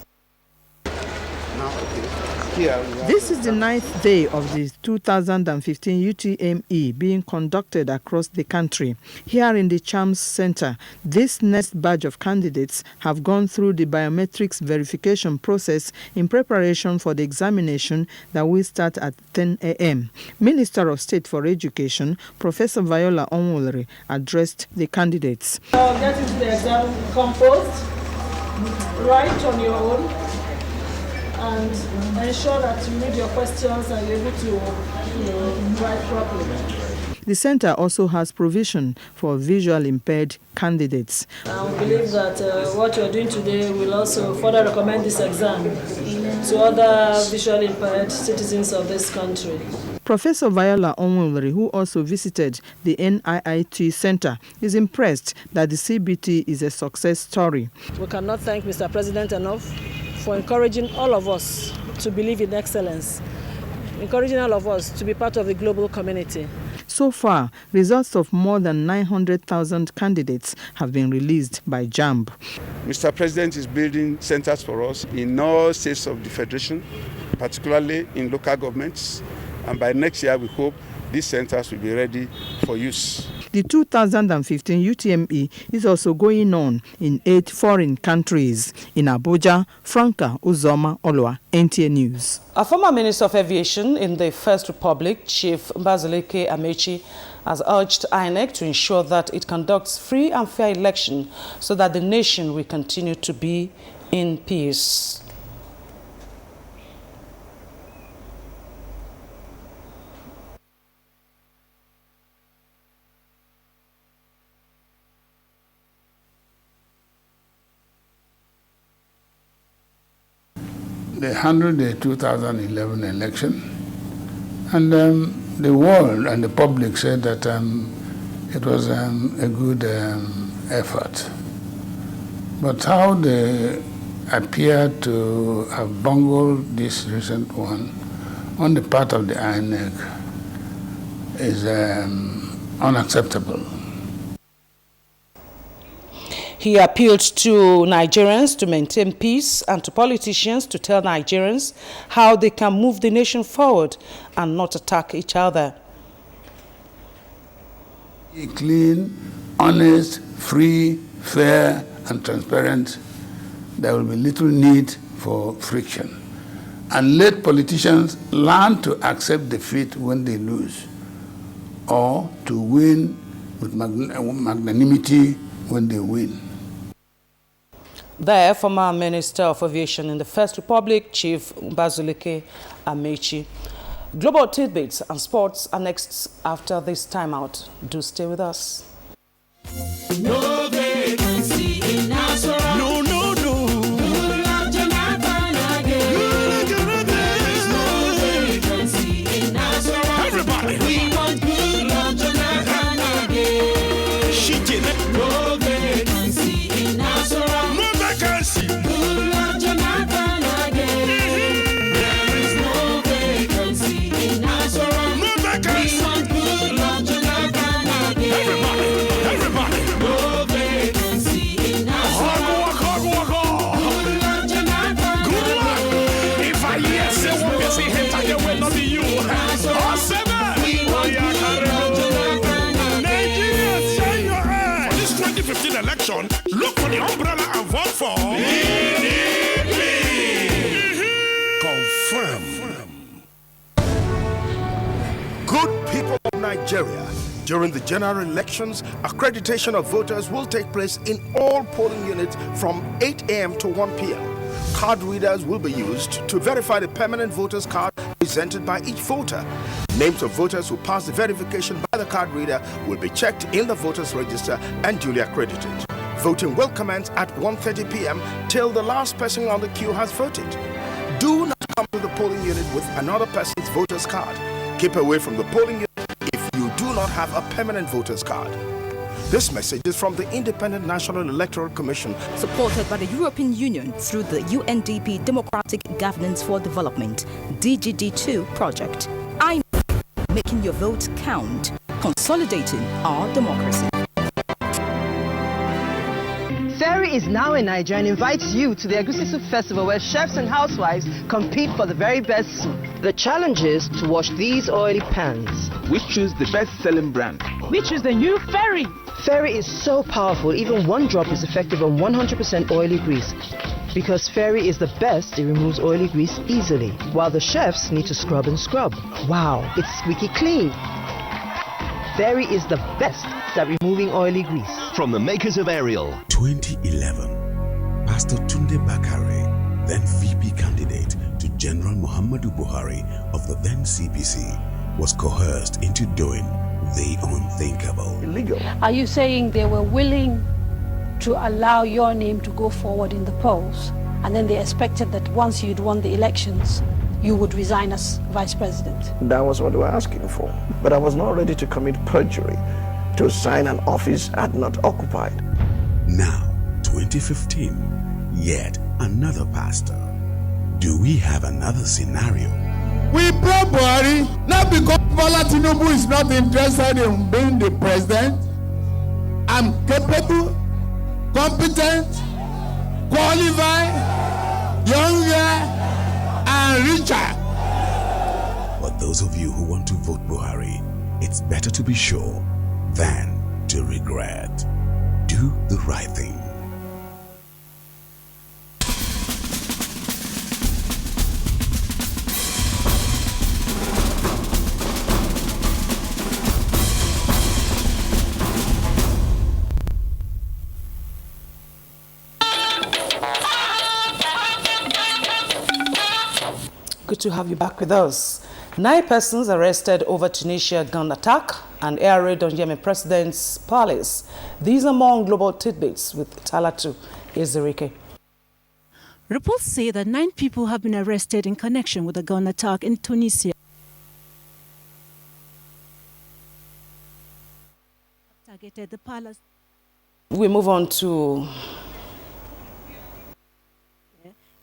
Speaker 5: This is the 9th day of the 2015 UTME being conducted across the country. Here in the CHAMS Center, this next batch of candidates have gone through the biometrics verification process in preparation for the examination that will start at 10 a.m. Minister of State for Education, Professor Viola Onwulere, addressed the candidates.
Speaker 9: Get into the exam composed, write on your own, and ensure that you read your questions and you're able to write properly.
Speaker 5: The center also has provision for visually impaired candidates.
Speaker 9: I believe that what you're doing today will also further recommend this exam to other visually impaired citizens of this country.
Speaker 5: Professor Viola Onwulere, who also visited the NIIT Center, is impressed that the CBT is a success story.
Speaker 9: We cannot thank Mr. President enough for encouraging all of us to believe in excellence, encouraging all of us to be part of the global community.
Speaker 5: So far, results of more than 900,000 candidates have been released by JAMB.
Speaker 13: Mr. President is building centers for us in all states of the Federation, particularly in local governments, and by next year we hope these centers will be ready for use.
Speaker 5: The 2015 UTME is also going on in 8 foreign countries. In Abuja, Franca Uzomaolwa, NTA News.
Speaker 1: A former Minister of Aviation in the First Republic, Chief Mbazaleke Amechi, has urged INEC to ensure that it conducts free and fair election so that the nation will continue to be in peace.
Speaker 14: They handled the 2011 election, and the world and the public said that it was a good effort. But how they appear to have bungled this recent one on the part of the INEC is unacceptable.
Speaker 1: He appealed to Nigerians to maintain peace and to politicians to tell Nigerians how they can move the nation forward and not attack each other.
Speaker 14: Clean, honest, free, fair, and transparent. There will be little need for friction. and let politicians learn to accept defeat when they lose, or to win with magnanimity when they win.
Speaker 1: There, former Minister of Aviation in the First Republic, Chief Mbazulike Amechi. Global tidbits and sports are next after this timeout. Do stay with us.
Speaker 30: No vacancy in Nasara. No, no, no. Goodluck Jonathan again. There is no vacancy in Nasara. Everybody. We want Goodluck Jonathan again. She did it. No vacancy in Nasara. No vacancy. Goodluck Jonathan again. There is no vacancy in Nasara. No vacancy. We want Goodluck Jonathan again. Everybody. No vacancy in Nasara. Goodluck Jonathan. Goodluck. If I hear say one person enter, they will not be you. Nigerians, shine your eye. For this 2015 election, look for the umbrella and vote for PDP.
Speaker 12: Confirm. Good people of Nigeria. During the general elections, accreditation of voters will take place in all polling units from 8 a.m. to 1 p.m. Card readers will be used to verify the permanent voters card presented by each voter. Names of voters who pass the verification by the card reader will be checked in the voters register and duly accredited. Voting will commence at 1:30 p.m. till the last person on the queue has voted. Do not come to the polling unit with another person's voter's card. Keep away from the polling unit if you do not have a permanent voter's card. This message is from the Independent National Electoral Commission,
Speaker 21: supported by the European Union through the UNDP Democratic Governance for Development DGD2 project. I'm making your vote count, consolidating our democracy.
Speaker 8: Ferry is now in Nigeria and invites you to the Egusi Soup Festival, where chefs and housewives compete for the very best soup. The challenge is to wash these oily pans.
Speaker 16: We choose the best-selling brand.
Speaker 8: We choose the new Ferry. Ferry is so powerful, even one drop is effective on 100% oily grease. Because Ferry is the best, it removes oily grease easily, while the chefs need to scrub and scrub. Wow, it's squeaky clean. Ferry is the best at removing oily grease.
Speaker 17: From the makers of Ariel.
Speaker 20: 2011, Pastor Tunde Bakare, then VP candidate to General Muhammadu Buhari of the then CPC, was coerced into doing the unthinkable.
Speaker 24: Illegal. Are you saying they were willing to allow your name to go forward in the polls, and then they expected that once you'd won the elections, you would resign as vice president?
Speaker 17: That was what they were asking for. But I was not ready to commit perjury to sign an office I had not occupied.
Speaker 20: Now, 2015, yet another pastor. Do we have another scenario?
Speaker 14: We pro Buhari, not because Bola Tinubu is not interested in being the president. I'm capable, competent, qualified, younger, and richer.
Speaker 20: But those of you who want to vote Buhari, it's better to be sure than to regret. Do the right thing.
Speaker 1: Good to have you back with us. 9 persons arrested over Tunisia gun attack and air raid on Yemen president's palace. These are among global tidbits with Talatu Ezerike.
Speaker 25: Reports say that 9 people have been arrested in connection with a gun attack in Tunisia. Targeted the palace.
Speaker 1: We move on to...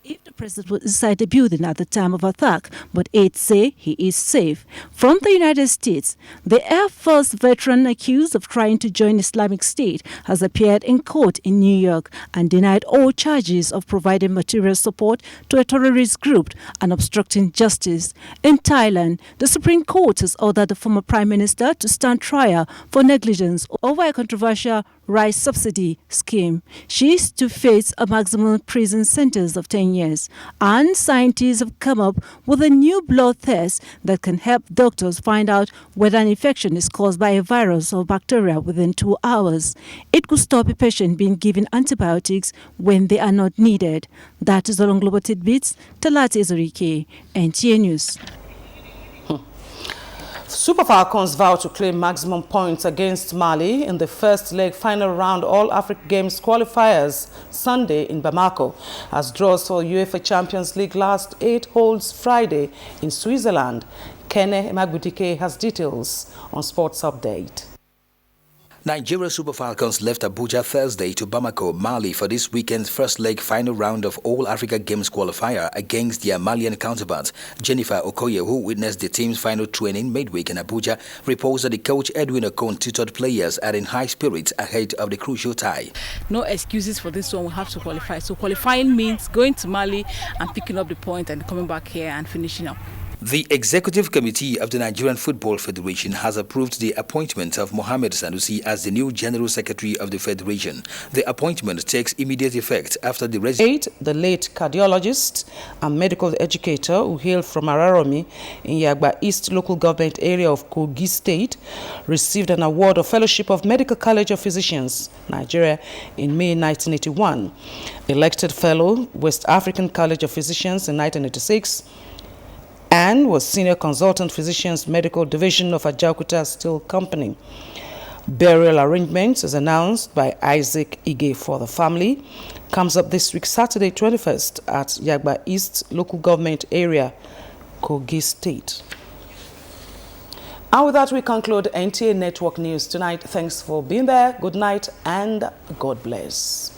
Speaker 25: If the president was inside the building at the time of attack, but aides say he is safe. From the United States, the Air Force veteran accused of trying to join Islamic State has appeared in court in New York and denied all charges of providing material support to a terrorist group and obstructing justice. In Thailand, the Supreme Court has ordered the former Prime Minister to stand trial for negligence over a controversial rice subsidy scheme. She is to face a maximum prison sentence of 10 years. And scientists have come up with a new blood test that can help doctors find out whether an infection is caused by a virus or bacteria within 2 hours. It could stop a patient being given antibiotics when they are not needed. That is all on Global Tidbits. Talati Ezorike, NTA News.
Speaker 1: Super Falcons vow to claim maximum points against Mali in the first leg final round All Africa Games qualifiers Sunday in Bamako, as draws for UEFA Champions League last 8 holds Friday in Switzerland. Kene Magbutike has details on Sports Update.
Speaker 2: Nigeria Super Falcons left Abuja Thursday to Bamako, Mali for this weekend's first leg final round of All Africa Games qualifier against their Malian counterpart. Jennifer Okoye, who witnessed the team's final training midweek in Abuja, reports that the coach Edwin Okon tutored players are in high spirits ahead of the crucial tie.
Speaker 6: No excuses for this one, we have to qualify. So qualifying means going to Mali and picking up the point and coming back here and finishing up.
Speaker 2: The Executive Committee of the Nigerian Football Federation has approved the appointment of Mohammed Sanusi as the new General Secretary of the Federation. The appointment takes immediate effect after the
Speaker 1: The late cardiologist and medical educator who hailed from Araromi in Yagba East local government area of Kogi State received an award of Fellowship of Medical College of Physicians, Nigeria, in May 1981. Elected Fellow, West African College of Physicians in 1986, and was Senior Consultant Physicians Medical Division of Ajaokuta Steel Company. Burial arrangements, as announced by Isaac Ige for the family, comes up this week, Saturday 21st at Yagba East Local Government Area, Kogi State. And with that, we conclude NTA Network News tonight. Thanks for being there. Good night and God bless.